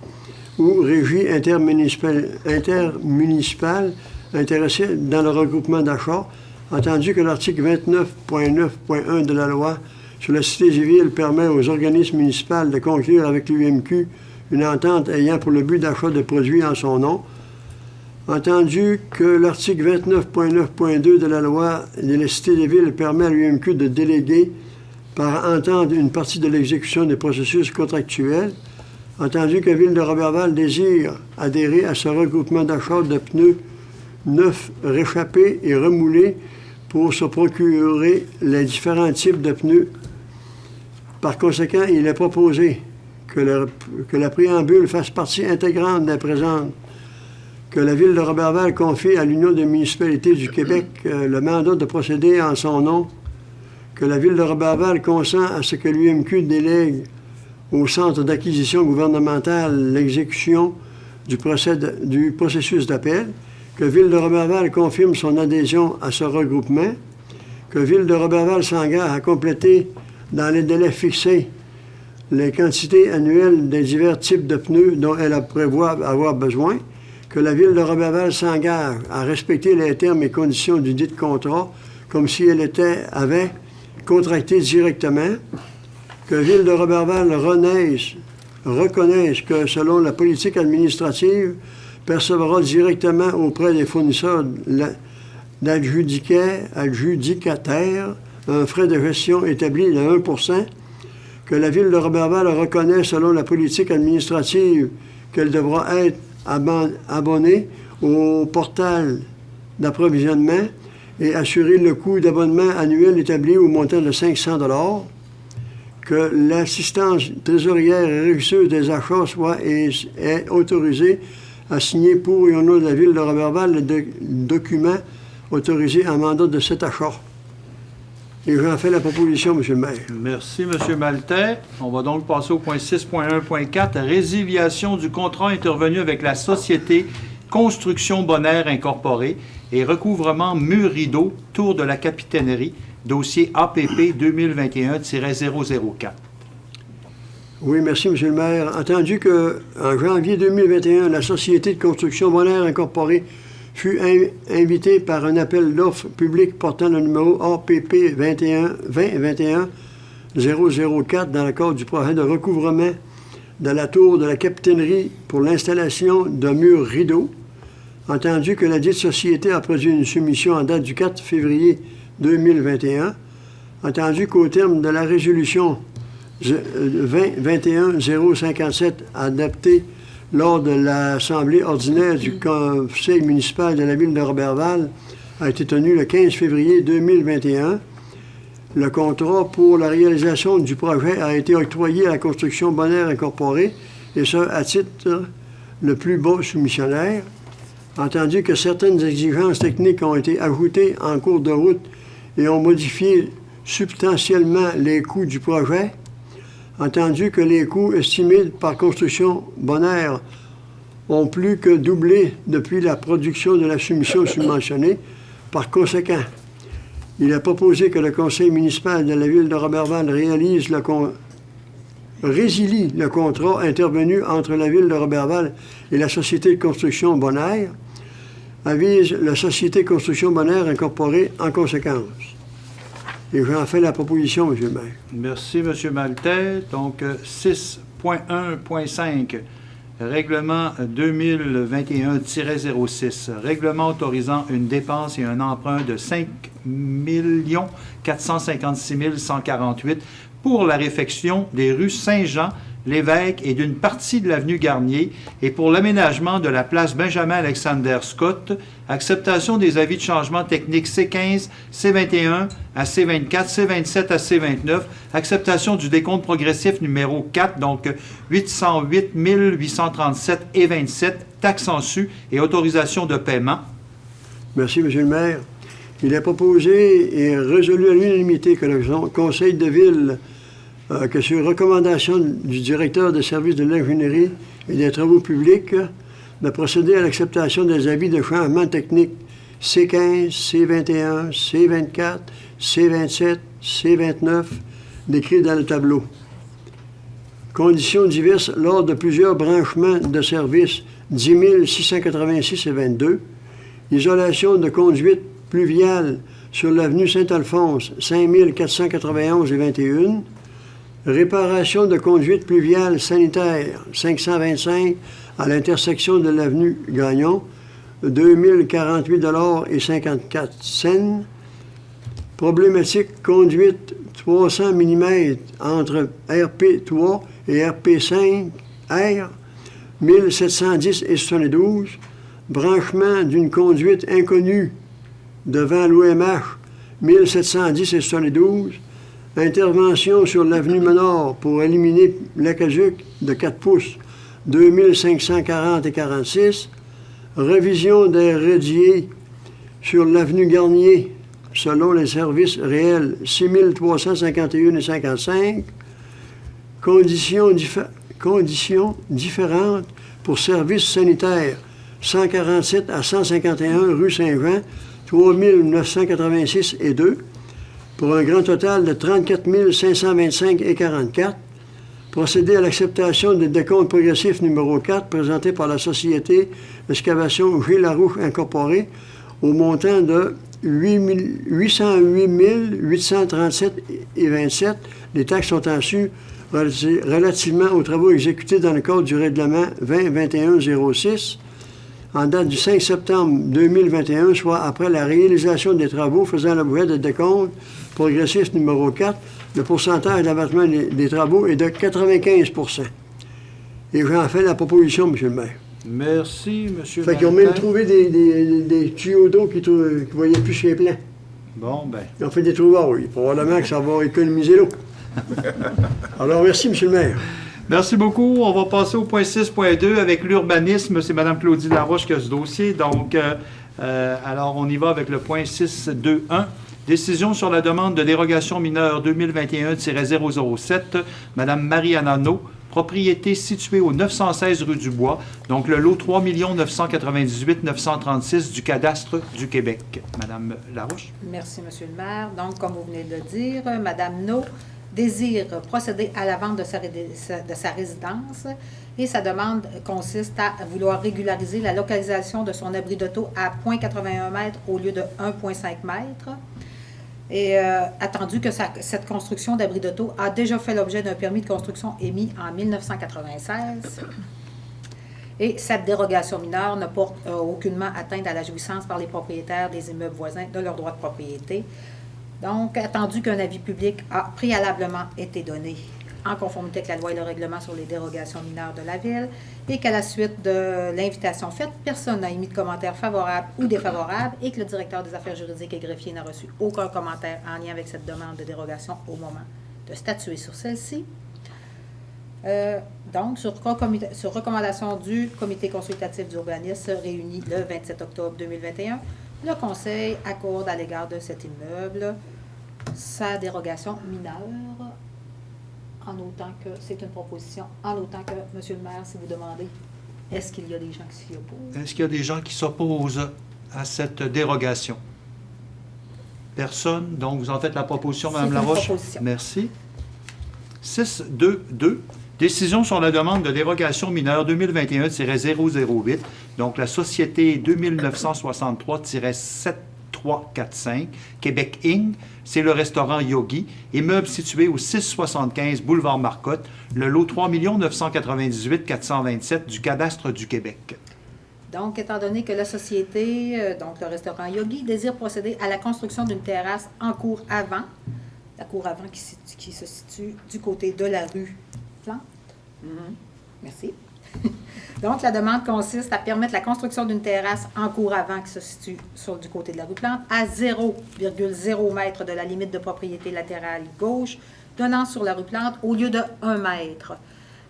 ou régies intermunicipales intéressées dans le regroupement d'achat, entendu que l'article 29.9.1 de la loi sur la cité civile permet aux organismes municipaux de conclure avec l'UMQ une entente ayant pour le but d'achat de produits en son nom, entendu que l'article 29.9.2 de la loi de la cité des villes permet à l'UMQ de déléguer par entente une partie de l'exécution des processus contractuels, entendu que la Ville de Roberval désire adhérer à ce regroupement d'achat de pneus neufs, réchappés et remoulés pour se procurer les différents types de pneus. Par conséquent, il est proposé que la préambule fasse partie intégrante des présentes, que la Ville de Roberval confie à l'Union des municipalités du Québec le mandat de procéder en son nom, que la Ville de Roberval consent à ce que l'UMQ délègue au Centre d'acquisition gouvernementale l'exécution du processus d'appel, que Ville de Roberval confirme son adhésion à ce regroupement, que Ville de Roberval s'engage à compléter dans les délais fixés les quantités annuelles des divers types de pneus dont elle prévoit avoir besoin, que la Ville de Roberval s'engage à respecter les termes et conditions du dit contrat comme si elle avait contracté directement, que Ville de Roberval reconnaisse que, selon la politique administrative, percevra directement auprès des fournisseurs d'adjudicataires un frais de gestion établi de 1 %, que la Ville de Roberval reconnaît, selon la politique administrative, qu'elle devra être abonnée au portal d'approvisionnement et assurer le coût d'abonnement annuel établi au montant de 500 $, que l'assistance trésorière et régisseuse des achats est autorisée à signer pour et au nom de la Ville de Roberval le document autorisé en mandat de cet achat. Et j'en fais la proposition, M. le maire. Merci, M. Maltais. On va donc passer au point 6.1.4, résiliation du contrat intervenu avec la Société Construction Bonaire Incorporée et recouvrement mur rideau, tour de la capitainerie, dossier APP 2021-004. Oui, merci, M. le maire. Entendu qu'en janvier 2021, la Société de construction Bonaire Incorporée fut invitée par un appel d'offres public portant le numéro APP 2021-004 dans le cadre du projet de recouvrement de la tour de la capitainerie pour l'installation de murs rideaux. Entendu que la dite société a produit une soumission en date du 4 février 2021, entendu qu'au terme de la résolution 2021-057 adoptée lors de l'Assemblée ordinaire du Conseil municipal de la Ville de Roberval a été tenue le 15 février 2021. Le contrat pour la réalisation du projet a été octroyé à la Construction Bonaire Incorporée, et ce, à titre le plus bas soumissionnaire. Entendu que certaines exigences techniques ont été ajoutées en cours de route et ont modifié substantiellement les coûts du projet, entendu que les coûts estimés par Construction Bonaire ont plus que doublé depuis la production de la soumission subventionnée. Par conséquent, il est proposé que le Conseil municipal de la Ville de Roberval résilie le contrat intervenu entre la Ville de Roberval et la Société de construction Bonaire, avise la Société de construction Bonaire Incorporée en conséquence. Et j'en fais la proposition, M. le maire. Merci, M. Maltais. Donc, 6.1.5, règlement 2021-06, règlement autorisant une dépense et un emprunt de 5 456 148 pour la réfection des rues Saint-Jean, Lévesque et d'une partie de l'avenue Garnier et pour l'aménagement de la place Benjamin-Alexander Scott, acceptation des avis de changement technique C15, C21 à C24, C27 à C29, acceptation du décompte progressif numéro 4, donc 808 837 et 27, taxes en su et autorisation de paiement. Merci, M. le maire. Il est proposé et résolu à l'unanimité que le conseil de ville, que sur recommandation du directeur des services de l'ingénierie et des travaux publics, de procéder à l'acceptation des avis de changement technique C15, C21, C24, C27, C29, décrits dans le tableau. Conditions diverses lors de plusieurs branchements de services 10 686 et 22. Isolation de conduite pluviale sur l'avenue Saint-Alphonse 5 491 et 21. Réparation de conduite pluviale sanitaire 525 à l'intersection de l'avenue Gagnon 2048 $ et 54 cents. Problématique conduite 300 mm entre RP3 et RP5 R 1710 et 72. Branchement d'une conduite inconnue devant l'OMH 1710 et 72. Intervention sur l'avenue Menard pour éliminer l'aqueduc de 4 pouces 2540 et 46. Révision des radiers sur l'avenue Garnier selon les services réels 6351 et 55. Conditions différentes pour services sanitaires 147 à 151 rue Saint-Jean 3986 et 2. Pour un grand total de 34 525 et 44, procéder à l'acceptation du décompte progressif numéro 4 présenté par la Société d'excavation G. Larouche Incorporée au montant de 808 837 et 27. Les taxes sont en su relativement aux travaux exécutés dans le cadre du règlement 2021-06 en date du 5 septembre 2021, soit après la réalisation des travaux faisant l'objet de décompte progressif numéro 4, le pourcentage d'abattement des travaux est de 95 %. Et j'en fais la proposition, M. le maire. Merci, M. Fait qu'ils ont même trouvé des tuyaux d'eau qui ne voyaient plus chez les plans. Bon, ben. Ils ont fait des trous, oui. Probablement que ça va économiser l'eau. Alors, merci, M. le maire. Merci beaucoup. On va passer au point 6.2 avec l'urbanisme. C'est Mme Claudie Laroche qui a ce dossier. Donc, alors, on y va avec le point 6.2.1. Décision sur la demande de dérogation mineure 2021-007. Mme Marie-Anne Arnaud, propriété située au 916 rue du Bois, donc le lot 3 998 936 du cadastre du Québec. Mme Laroche. Merci, M. le maire. Donc, comme vous venez de le dire, Mme No désire procéder à la vente de sa résidence et sa demande consiste à vouloir régulariser la localisation de son abri d'auto à 0,81 m au lieu de 1,5 m. Et attendu que cette construction d'abri d'auto a déjà fait l'objet d'un permis de construction émis en 1996. Et cette dérogation mineure ne porte aucunement atteinte à la jouissance par les propriétaires des immeubles voisins de leur droit de propriété. Donc, attendu qu'un avis public a préalablement été donné en conformité avec la loi et le règlement sur les dérogations mineures de la Ville et qu'à la suite de l'invitation faite, personne n'a émis de commentaires favorables ou défavorables et que le directeur des affaires juridiques et greffier n'a reçu aucun commentaire en lien avec cette demande de dérogation au moment de statuer sur celle-ci. Donc, sur recommandation du comité consultatif d'urbanisme réuni le 27 octobre 2021, le Conseil accorde à l'égard de cet immeuble sa dérogation mineure, en autant que c'est une proposition, en autant que, M. le maire, si vous demandez, est-ce qu'il y a des gens qui s'y opposent? Est-ce qu'il y a des gens qui s'opposent à cette dérogation? Personne. Donc, vous en faites la proposition, Mme Laroche. Proposition. Merci. 6.2.2. Décision sur la demande de dérogation mineure 2021-008. Donc, la société 2963-7345, Québec Inc. C'est le restaurant Yogi. Immeuble situé au 675 boulevard Marcotte, le lot 3 998 427 du cadastre du Québec. Donc, étant donné que la société, donc le restaurant Yogi, désire procéder à la construction d'une terrasse en cour avant, la cour avant qui se situe du côté de la rue Plante, Merci. Donc, la demande consiste à permettre la construction d'une terrasse en cour avant qui se situe du côté de la rue Plante à 0,0 mètre de la limite de propriété latérale gauche donnant sur la rue Plante au lieu de 1 mètre.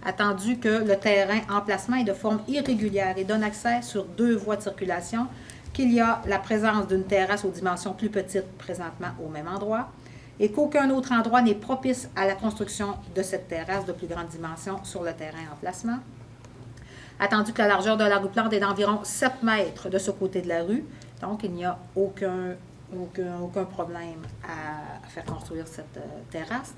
Attendu que le terrain emplacement est de forme irrégulière et donne accès sur 2 voies de circulation, qu'il y a la présence d'une terrasse aux dimensions plus petites présentement au même endroit et qu'aucun autre endroit n'est propice à la construction de cette terrasse de plus grande dimension sur le terrain emplacement. Attendu que la largeur de la rue Plante est d'environ 7 mètres de ce côté de la rue, donc il n'y a aucun problème à faire construire cette terrasse.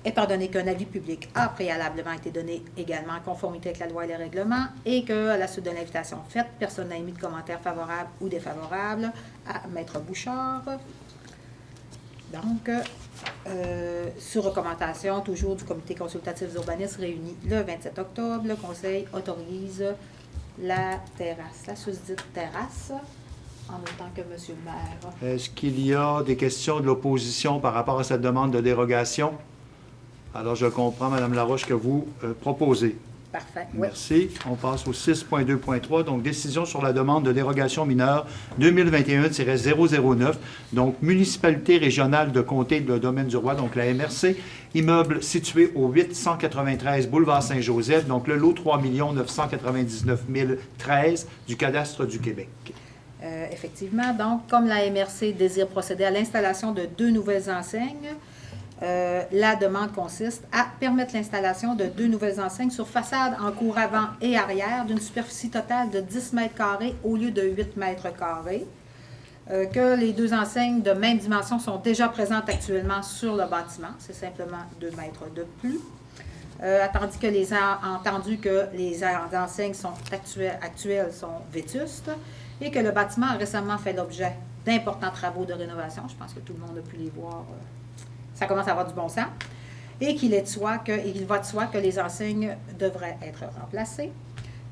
Étant donné qu'un avis public a préalablement été donné également en conformité avec la loi et les règlements et que, à la suite de l'invitation faite, personne n'a émis de commentaires favorables ou défavorables à Maître Bouchard. Donc, sur recommandation toujours du comité consultatif urbaniste réuni le 27 octobre, le Conseil autorise la terrasse, la susdite terrasse, en autant que M. le maire. Est-ce qu'il y a des questions de l'opposition par rapport à cette demande de dérogation? Alors, je comprends, Mme Laroche, que vous proposez. Parfait. Merci. Oui. On passe au 6.2.3, donc décision sur la demande de dérogation mineure 2021-009, donc municipalité régionale de comté de Domaine du Roi, donc la MRC, immeuble situé au 893 boulevard Saint-Joseph, donc le lot 3 999 013 du cadastre du Québec. Effectivement, donc, comme la MRC désire procéder à l'installation de 2 nouvelles enseignes, la demande consiste à permettre l'installation de 2 nouvelles enseignes sur façade en cour avant et arrière d'une superficie totale de 10 mètres carrés au lieu de 8 mètres carrés. Que les 2 enseignes de même dimension sont déjà présentes actuellement sur le bâtiment. C'est simplement 2 mètres de plus. Attendu que les enseignes actuelles sont vétustes et que le bâtiment a récemment fait l'objet d'importants travaux de rénovation. Je pense que tout le monde a pu les voir. Ça commence à avoir du bon sens. Et qu'il va de soi que les enseignes devraient être remplacées.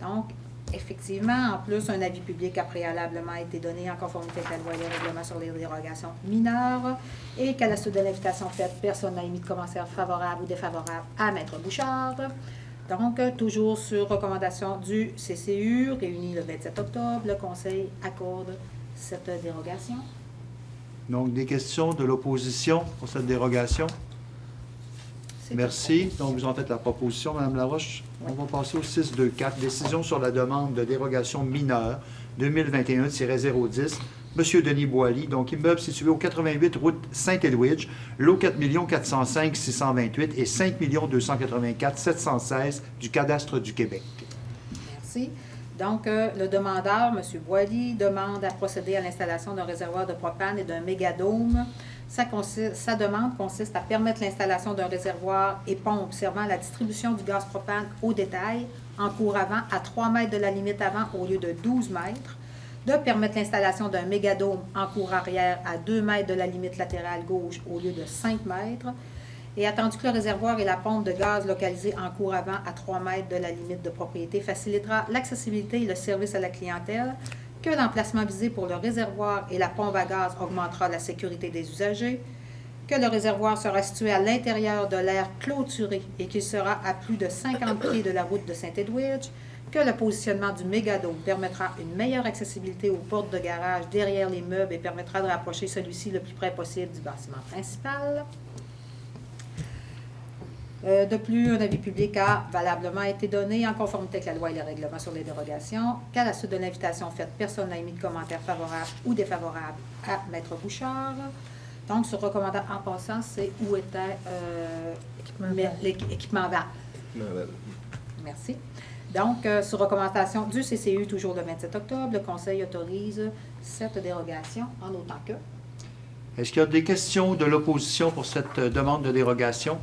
Donc, effectivement, en plus, un avis public a préalablement été donné en conformité avec la loi et les règlements sur les dérogations mineures et qu'à la suite de l'invitation faite, personne n'a émis de commentaires favorables ou défavorables à Maître Bouchard. Donc, toujours sur recommandation du CCU, réuni le 27 octobre, le Conseil accorde cette dérogation. Donc, des questions de l'opposition pour cette dérogation? Merci. Donc, vous en faites la proposition, Mme Laroche. Oui. On va passer au 6.2.4, décision sur la demande de dérogation mineure 2021-010. Monsieur Denis Boily, donc immeuble situé au 88 route Saint-Edwidge, lot 4 405 628 et 5 284 716 du cadastre du Québec. Merci. Donc, le demandeur, M. Boily, demande à procéder à l'installation d'un réservoir de propane et d'un mégadôme. Sa demande consiste à permettre l'installation d'un réservoir et pompe servant à la distribution du gaz propane au détail en cour avant à 3 mètres de la limite avant au lieu de 12 mètres, de permettre l'installation d'un mégadôme en cour arrière à 2 mètres de la limite latérale gauche au lieu de 5 mètres, et attendu que le réservoir et la pompe de gaz localisés en cour avant à 3 mètres de la limite de propriété facilitera l'accessibilité et le service à la clientèle, que l'emplacement visé pour le réservoir et la pompe à gaz augmentera la sécurité des usagers, que le réservoir sera situé à l'intérieur de l'aire clôturé et qu'il sera à plus de 50 pieds de la route de Saint-Edwidge, que le positionnement du mégadôme permettra une meilleure accessibilité aux portes de garage derrière les meubles et permettra de rapprocher celui-ci le plus près possible du bâtiment principal. De plus, un avis public a valablement été donné en conformité avec la loi et les règlements sur les dérogations, qu'à la suite de l'invitation faite, personne n'a émis de commentaires favorables ou défavorables à Maître Bouchard. Donc, sur recommandant en passant, c'est où était l'équipement VAL. Merci. Donc, sur recommandation du CCU, toujours le 27 octobre, le Conseil autorise cette dérogation en autant que... Est-ce qu'il y a des questions de l'opposition pour cette demande de dérogation?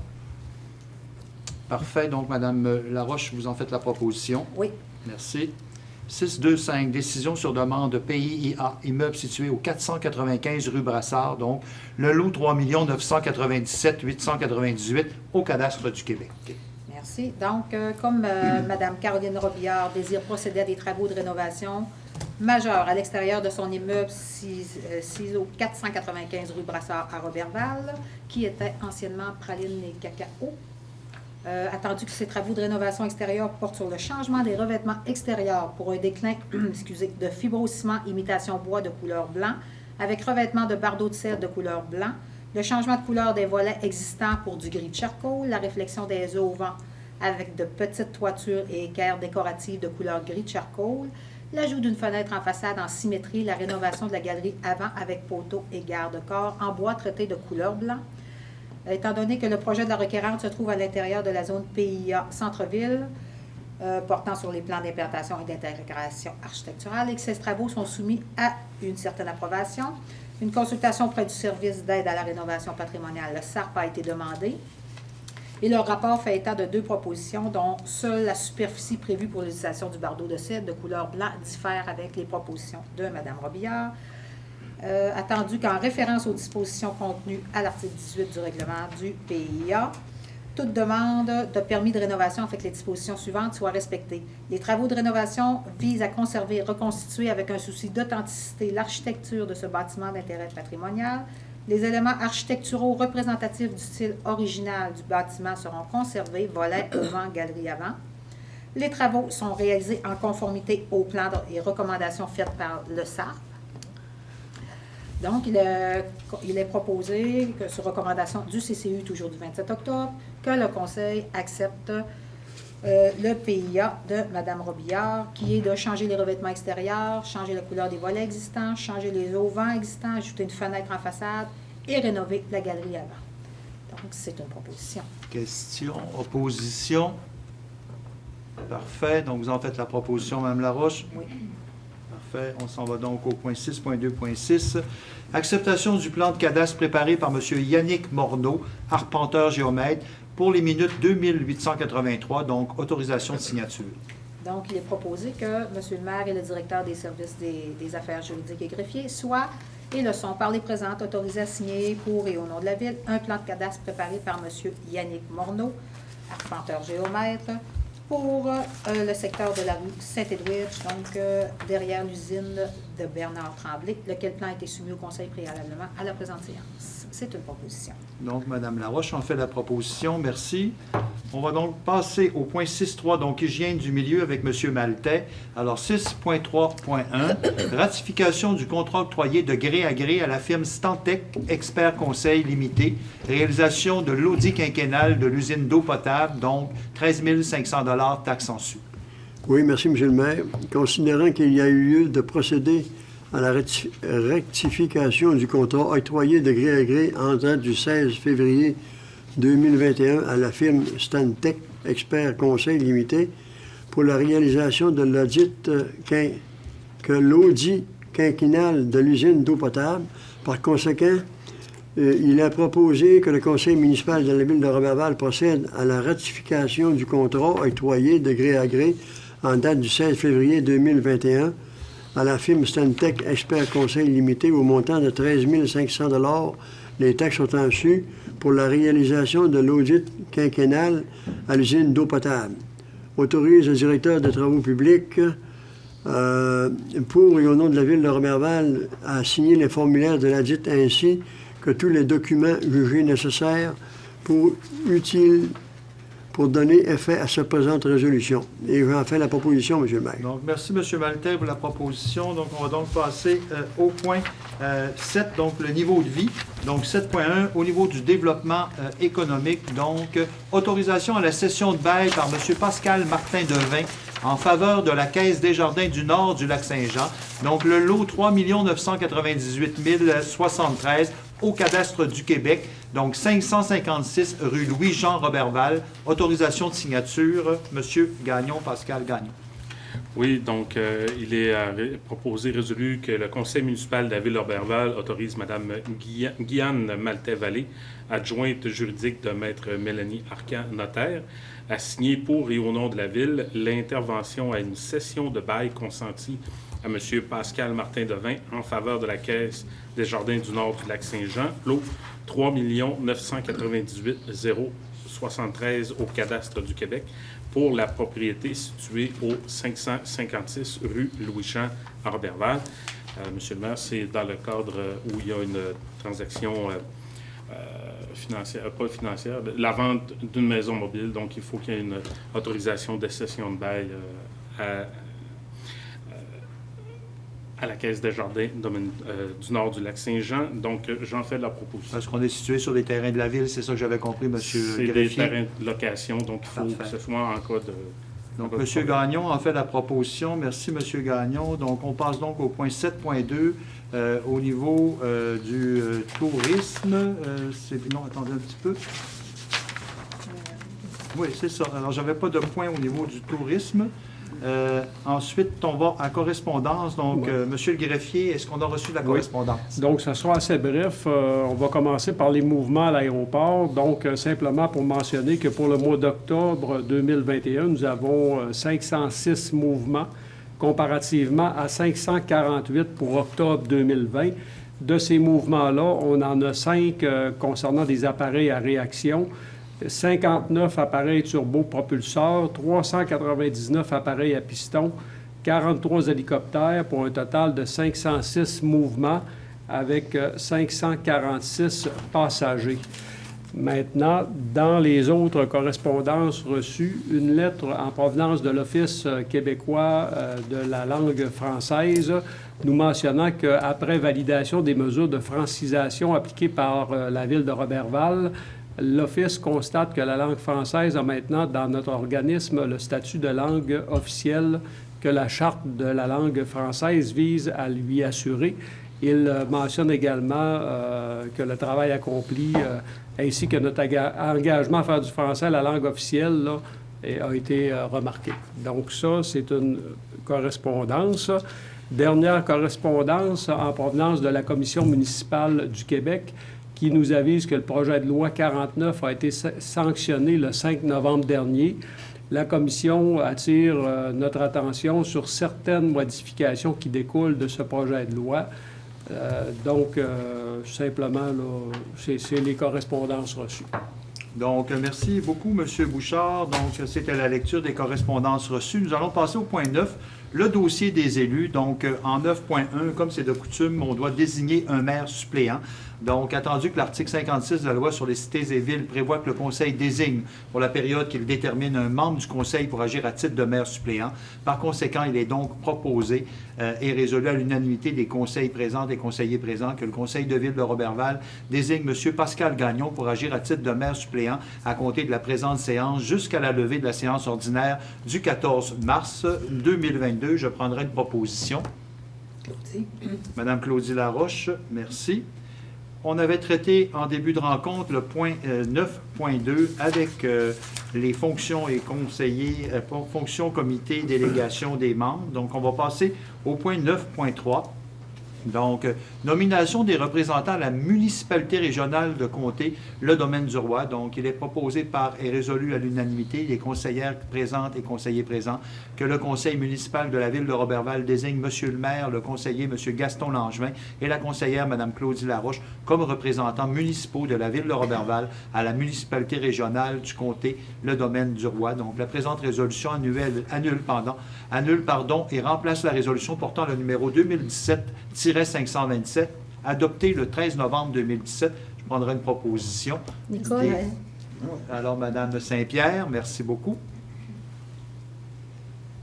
Parfait. Donc, Mme Laroche, vous en faites la proposition. Oui. Merci. 6.2.5, décision sur demande de PIA, immeuble situé au 495 rue Brassard, donc le lot 3 997 898 au cadastre du Québec. Merci. Donc, comme Mme Caroline Robillard désire procéder à des travaux de rénovation majeurs à l'extérieur de son immeuble 6 au 495 rue Brassard à Roberval, qui était anciennement Praline et Cacao, Attendu que ces travaux de rénovation extérieure portent sur le changement des revêtements extérieurs pour un déclin de fibrociment imitation bois de couleur blanc avec revêtement de bardeaux de cèdre de couleur blanc, le changement de couleur des volets existants pour du gris charcoal, la réflexion des auvents avec de petites toitures et équerres décoratives de couleur gris charcoal, l'ajout d'une fenêtre en façade en symétrie, la rénovation de la galerie avant avec poteaux et garde-corps en bois traité de couleur blanc. Étant donné que le projet de la requérante se trouve à l'intérieur de la zone PIA Centre-Ville, portant sur les plans d'implantation et d'intégration architecturale et que ces travaux sont soumis à une certaine approbation, une consultation auprès du service d'aide à la rénovation patrimoniale, le SARP, a été demandée. Et le rapport fait état de 2 propositions, dont seule la superficie prévue pour l'utilisation du bardeau de cèdre de couleur blanc diffère avec les propositions de Mme Robillard. Attendu qu'en référence aux dispositions contenues à l'article 18 du règlement du PIA, toute demande de permis de rénovation afin que les dispositions suivantes soient respectées. Les travaux de rénovation visent à conserver et reconstituer avec un souci d'authenticité l'architecture de ce bâtiment d'intérêt patrimonial. Les éléments architecturaux représentatifs du style original du bâtiment seront conservés, volets, auvents, galeries avant. Les travaux sont réalisés en conformité aux plans et recommandations faites par le SARP. Donc, il est proposé que, sur recommandation du CCU, toujours du 27 octobre, que le Conseil accepte le PIA de Mme Robillard, qui est de changer les revêtements extérieurs, changer la couleur des volets existants, changer les auvents existants, ajouter une fenêtre en façade et rénover la galerie avant. Donc, c'est une proposition. Question, opposition. Parfait. Donc, vous en faites la proposition, Mme Laroche? Oui. Parfait. On s'en va donc au point 6.2.6. Acceptation du plan de cadastre préparé par M. Yannick Morneau, arpenteur géomètre, pour les minutes 2883, donc autorisation de signature. Donc, il est proposé que M. le maire et le directeur des services des affaires juridiques et greffiers soient, et le sont par les présentes, autorisés à signer pour et au nom de la Ville un plan de cadastre préparé par M. Yannick Morneau, arpenteur géomètre, pour le secteur de la rue Saint-Edwidge, donc derrière l'usine de Bernard Tremblay, lequel plan a été soumis au Conseil préalablement à la présente séance. C'est une proposition. Donc, Mme Laroche en fait la proposition. Merci. On va donc passer au point 6.3, donc hygiène du milieu avec M. Maltais. Alors, 6.3.1, ratification du contrat octroyé de gré à gré à la firme Stantec Expert Conseil Limité, réalisation de l'audit quinquennal de l'usine d'eau potable, donc 13 500 $ taxes en su. Oui, merci, M. le maire. Considérant qu'il y a eu lieu de procéder à la rectification du contrat octroyé de gré à gré en date du 16 février 2021 à la firme Stantec Expert Conseil Limité pour la réalisation de l'audit quinquennal de l'usine d'eau potable. Par conséquent, il a proposé que le conseil municipal de la ville de Roberval procède à la ratification du contrat octroyé de gré à gré en date du 16 février 2021 à la firme Stantec Expert Conseil Limité au montant de 13 500 $, les taxes sont en su, pour la réalisation de l'audit quinquennal à l'usine d'eau potable. Autorise le directeur des travaux publics pour et au nom de la ville de Roberval à signer les formulaires de l'audit ainsi que tous les documents jugés nécessaires pour donner effet à cette présente résolution. Et j'en fais la proposition, M. le maire. Donc, merci, M. Maltais, pour la proposition. Donc, on va donc passer au point 7, donc le niveau de vie. Donc, 7.1, au niveau du développement économique. Donc, autorisation à la cession de bail par M. Pascal Martin Devin en faveur de la Caisse des Jardins du Nord du Lac-Saint-Jean. Donc, le lot 3 998 073 au cadastre du Québec, donc 556 rue Louis-Jean Roberval. Autorisation de signature, M. Gagnon, Pascal Gagnon. Oui, donc il est proposé, résolu que le conseil municipal de la ville de Roberval autorise Mme Guyane Maltais-Vallée, adjointe juridique de Maître Mélanie Arcan, notaire, à signer pour et au nom de la ville l'intervention à une cession de bail consentie à M. Pascal Martin Devin en faveur de la Caisse des Jardins du Nord du Lac-Saint-Jean, lot 3 998 073 au cadastre du Québec, pour la propriété située au 556 rue Louis-Jean à Roberval. Monsieur le maire, c'est dans le cadre où il y a une transaction pas financière, la vente d'une maison mobile. Donc, il faut qu'il y ait une autorisation de cession de bail à la Caisse des Jardins du nord du lac Saint-Jean. Donc, j'en fais la proposition. Parce qu'on est situé sur des terrains de la ville, c'est ça que j'avais compris, M. Greffier. C'est des terrains de location, donc il faut que ce soit en cas de... Donc, M. Gagnon en fait la proposition. Merci, M. Gagnon. Donc, on passe donc au point 7.2 au niveau du tourisme. Non, attendez un petit peu. Oui, c'est ça. Alors, je n'avais pas de point au niveau du tourisme. Ensuite, on va à correspondance. Donc, Monsieur le greffier, est-ce qu'on a reçu de la correspondance? Oui. Donc, ça sera assez bref. On va commencer par les mouvements à l'aéroport. Donc, simplement pour mentionner que pour le mois d'octobre 2021, nous avons 506 mouvements comparativement à 548 pour octobre 2020. De ces mouvements-là, on en a 5 concernant des appareils à réaction, 59 appareils turbopropulseurs, 399 appareils à piston, 43 hélicoptères pour un total de 506 mouvements avec 546 passagers. Maintenant, dans les autres correspondances reçues, une lettre en provenance de l'Office québécois de la langue française nous mentionnant qu'après validation des mesures de francisation appliquées par la Ville de Roberval, l'Office constate que la langue française a maintenant dans notre organisme le statut de langue officielle que la Charte de la langue française vise à lui assurer. Il mentionne également que le travail accompli ainsi que notre engagement à faire du français la langue officielle là, a été remarqué. Donc ça, c'est une correspondance. Dernière correspondance en provenance de la Commission municipale du Québec qui nous avise que le projet de loi 49 a été sanctionné le 5 novembre dernier. La Commission attire notre attention sur certaines modifications qui découlent de ce projet de loi. Simplement, c'est les correspondances reçues. Donc, merci beaucoup, M. Bouchard. Donc, c'était la lecture des correspondances reçues. Nous allons passer au point 9, le dossier des élus. Donc, en 9.1, comme c'est de coutume, on doit désigner un maire suppléant. Donc, attendu que l'article 56 de la Loi sur les cités et villes prévoit que le Conseil désigne pour la période qu'il détermine un membre du Conseil pour agir à titre de maire suppléant. Par conséquent, il est donc proposé et résolu à l'unanimité des conseils présents, des conseillers présents, que le Conseil de ville de Roberval désigne M. Pascal Gagnon pour agir à titre de maire suppléant à compter de la présente séance jusqu'à la levée de la séance ordinaire du 14 mars 2022. Je prendrai une proposition. Claudie. Madame Claudie Laroche, merci. On avait traité en début de rencontre le point 9.2 avec les fonctions et conseillers, fonctions, comités, délégations des membres. Donc, on va passer au point 9.3. Donc, nomination des représentants à la municipalité régionale de comté, le domaine du Roi. Donc, il est proposé par et résolu à l'unanimité, les conseillères présentes et conseillers présents, que le conseil municipal de la ville de Roberval désigne M. le maire, le conseiller M. Gaston Langevin et la conseillère Mme Claudie Laroche comme représentants municipaux de la ville de Roberval à la municipalité régionale du comté, le domaine du Roi. Donc, la présente résolution annule et remplace la résolution portant le numéro 2017-527, adoptée le 13 novembre 2017. Je prendrai une proposition. Nicole. Alors, Mme Saint-Pierre, merci beaucoup.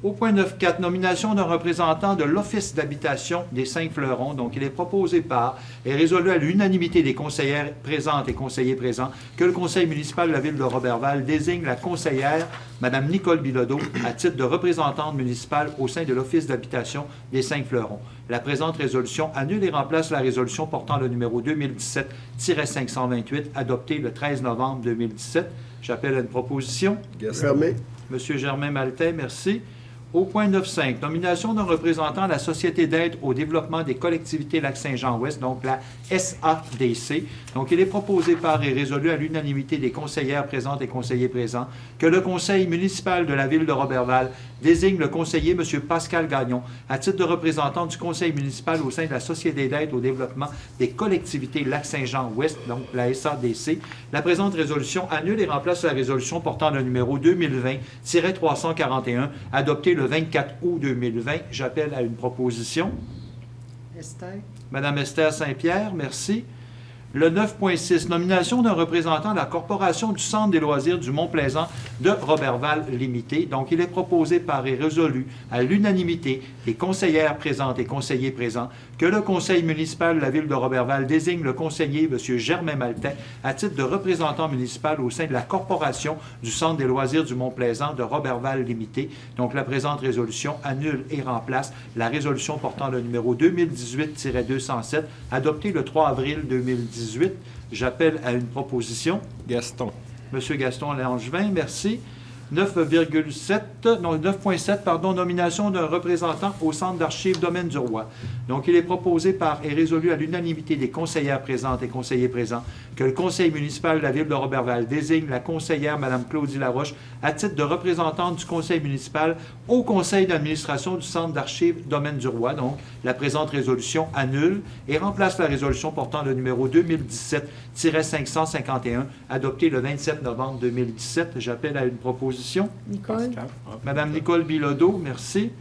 Au point 9.4, nomination d'un représentant de l'Office d'habitation des Saint-Fleurons. Donc, il est proposé par et résolu à l'unanimité des conseillères présentes et conseillers présents que le conseil municipal de la ville de Roberval désigne la conseillère Mme Nicole Bilodeau à titre de représentante municipale au sein de l'Office d'habitation des Saint-Fleurons. La présente résolution annule et remplace la résolution portant le numéro 2017-528, adoptée le 13 novembre 2017. J'appelle à une proposition. Germain. Monsieur Germain Maltais, merci. Au point 9.5, nomination d'un représentant à la Société d'aide au développement des collectivités Lac-Saint-Jean-Ouest, donc la SADC. Donc, il est proposé par et résolu à l'unanimité des conseillères présentes et conseillers présents que le conseil municipal de la ville de Roberval désigne le conseiller M. Pascal Gagnon à titre de représentant du conseil municipal au sein de la Société d'aide au développement des collectivités Lac-Saint-Jean-Ouest, donc la SADC. La présente résolution annule et remplace la résolution portant le numéro 2020-341, adoptée le 24 août 2020. J'appelle à une proposition. Esther. Madame Esther Saint-Pierre, merci. Le 9.6, nomination d'un représentant de la Corporation du Centre des loisirs du Mont-Plaisant de Roberval Limité. Donc, il est proposé par et résolu à l'unanimité des conseillères présentes et conseillers présents que le conseil municipal de la ville de Roberval désigne le conseiller M. Germain Maltais à titre de représentant municipal au sein de la Corporation du Centre des loisirs du Mont-Plaisant de Roberval Limité. Donc, la présente résolution annule et remplace la résolution portant le numéro 2018-207, adoptée le 3 avril 2018. J'appelle à une proposition. Gaston. Monsieur Gaston Langevin, merci. 9.7, pardon, nomination d'un représentant au Centre d'archives Domaine du Roi. Donc, il est proposé par et résolu à l'unanimité des conseillères présentes et conseillers présents que le conseil municipal de la ville de Roberval désigne la conseillère Mme Claudie Laroche à titre de représentante du conseil municipal au conseil d'administration du Centre d'archives Domaine du Roi. Donc, la présente résolution annule et remplace la résolution portant le numéro 2017-551, adoptée le 27 novembre 2017. J'appelle à une proposition. Nicole. Madame Nicole Bilodeau, merci.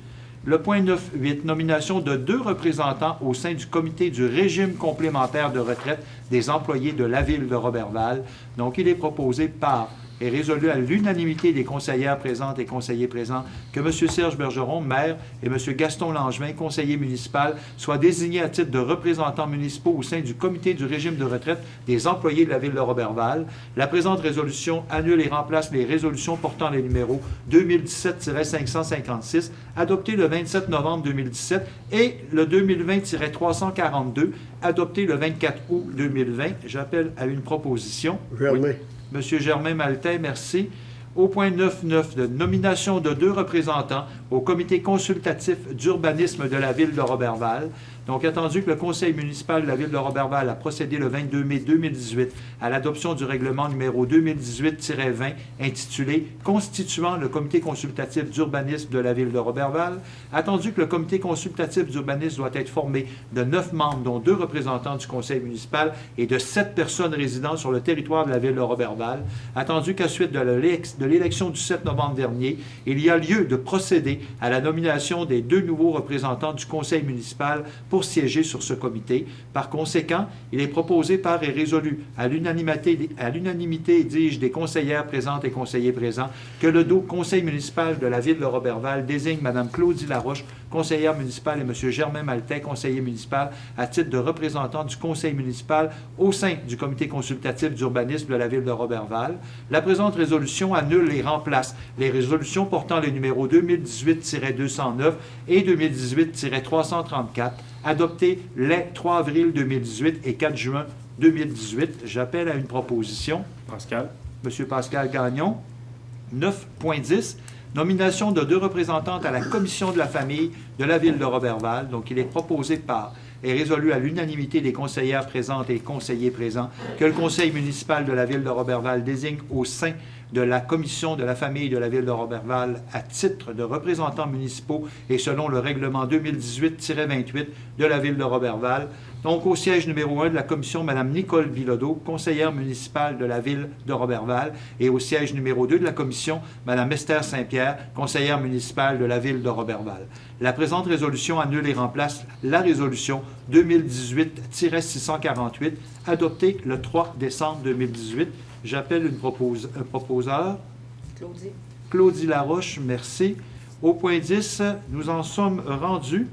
Le point 9.8, nomination de 2 représentants au sein du comité du régime complémentaire de retraite des employés de la ville de Roberval. Donc, il est proposé par et résolu à l'unanimité des conseillères présentes et conseillers présents que M. Serge Bergeron, maire, et M. Gaston Langevin, conseiller municipal, soient désignés à titre de représentants municipaux au sein du comité du régime de retraite des employés de la ville de Roberval. La présente résolution annule et remplace les résolutions portant les numéros 2017-556, adoptées le 27 novembre 2017, et le 2020-342, adopté le 24 août 2020. J'appelle à une proposition. Germain. Oui. Monsieur Germain Maltais, merci. Au point 9.9, de nomination de 2 représentants au comité consultatif d'urbanisme de la ville de Roberval. Donc, attendu que le conseil municipal de la ville de Roberval a procédé le 22 mai 2018 à l'adoption du règlement numéro 2018-20 intitulé « Constituant le comité consultatif d'urbanisme de la ville de Roberval », attendu que le comité consultatif d'urbanisme doit être formé de 9 membres, dont 2 représentants du conseil municipal et de 7 personnes résidant sur le territoire de la ville de Roberval, attendu qu'à suite de l'élection du 7 novembre dernier, il y a lieu de procéder à la nomination des 2 nouveaux représentants du conseil municipal pour siéger sur ce comité. Par conséquent, il est proposé par et résolu à l'unanimité, dis-je, des conseillères présentes et conseillers présents, que le conseil municipal de la ville de Roberval désigne Mme Claudie Laroche, conseillère municipale, et M. Germain Maltais, conseiller municipal, à titre de représentant du conseil municipal au sein du comité consultatif d'urbanisme de la ville de Roberval. La présente résolution annule et remplace les résolutions portant les numéros 2018-209 et 2018-334, adoptées les 3 avril 2018 et 4 juin 2018. J'appelle à une proposition. Pascal. Monsieur Pascal Gagnon. 9.10. Nomination de 2 représentantes à la commission de la famille de la ville de Roberval. Donc, il est proposé par et résolu à l'unanimité des conseillères présentes et conseillers présents que le conseil municipal de la ville de Roberval désigne au sein de la commission de la famille de la ville de Roberval à titre de représentants municipaux et selon le règlement 2018-28 de la ville de Roberval. Donc, au siège numéro 1 de la commission, Mme Nicole Bilodeau, conseillère municipale de la ville de Roberval, et au siège numéro 2 de la commission, Mme Esther Saint-Pierre, conseillère municipale de la ville de Roberval. La présente résolution annule et remplace la résolution 2018-648, adoptée le 3 décembre 2018. J'appelle un proposeur. Claudie. Claudie Laroche, merci. Au point 10, nous en sommes rendus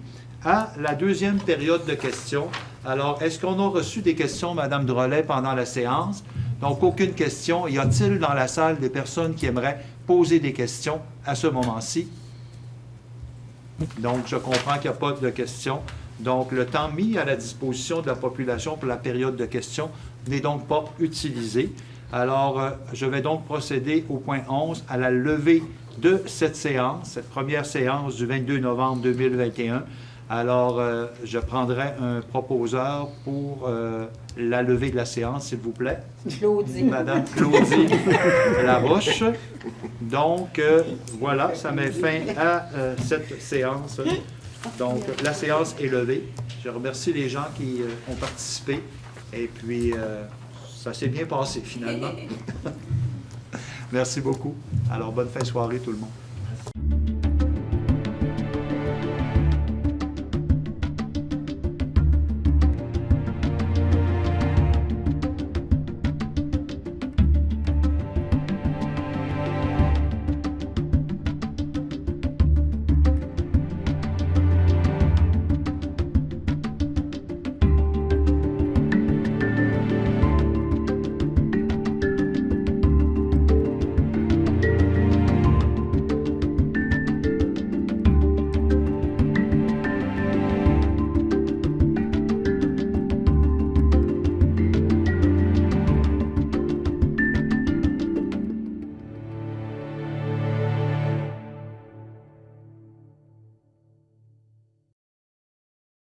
à la 2e période de questions. Alors, est-ce qu'on a reçu des questions, Mme Drolet, pendant la séance? Donc, aucune question. Y a-t-il dans la salle des personnes qui aimeraient poser des questions à ce moment-ci? Donc, je comprends qu'il n'y a pas de questions. Donc, le temps mis à la disposition de la population pour la période de questions n'est donc pas utilisé. Alors, je vais donc procéder au point 11, à la levée de cette séance, cette première séance du 22 novembre 2021. Alors, je prendrai un proposeur pour la levée de la séance, s'il vous plaît. Claudie. Madame Claudie Laroche. Donc, voilà, ça met fin à cette séance. Donc, la séance est levée. Je remercie les gens qui ont participé. Et puis, ça s'est bien passé, finalement. Merci beaucoup. Alors, bonne fin de soirée, tout le monde.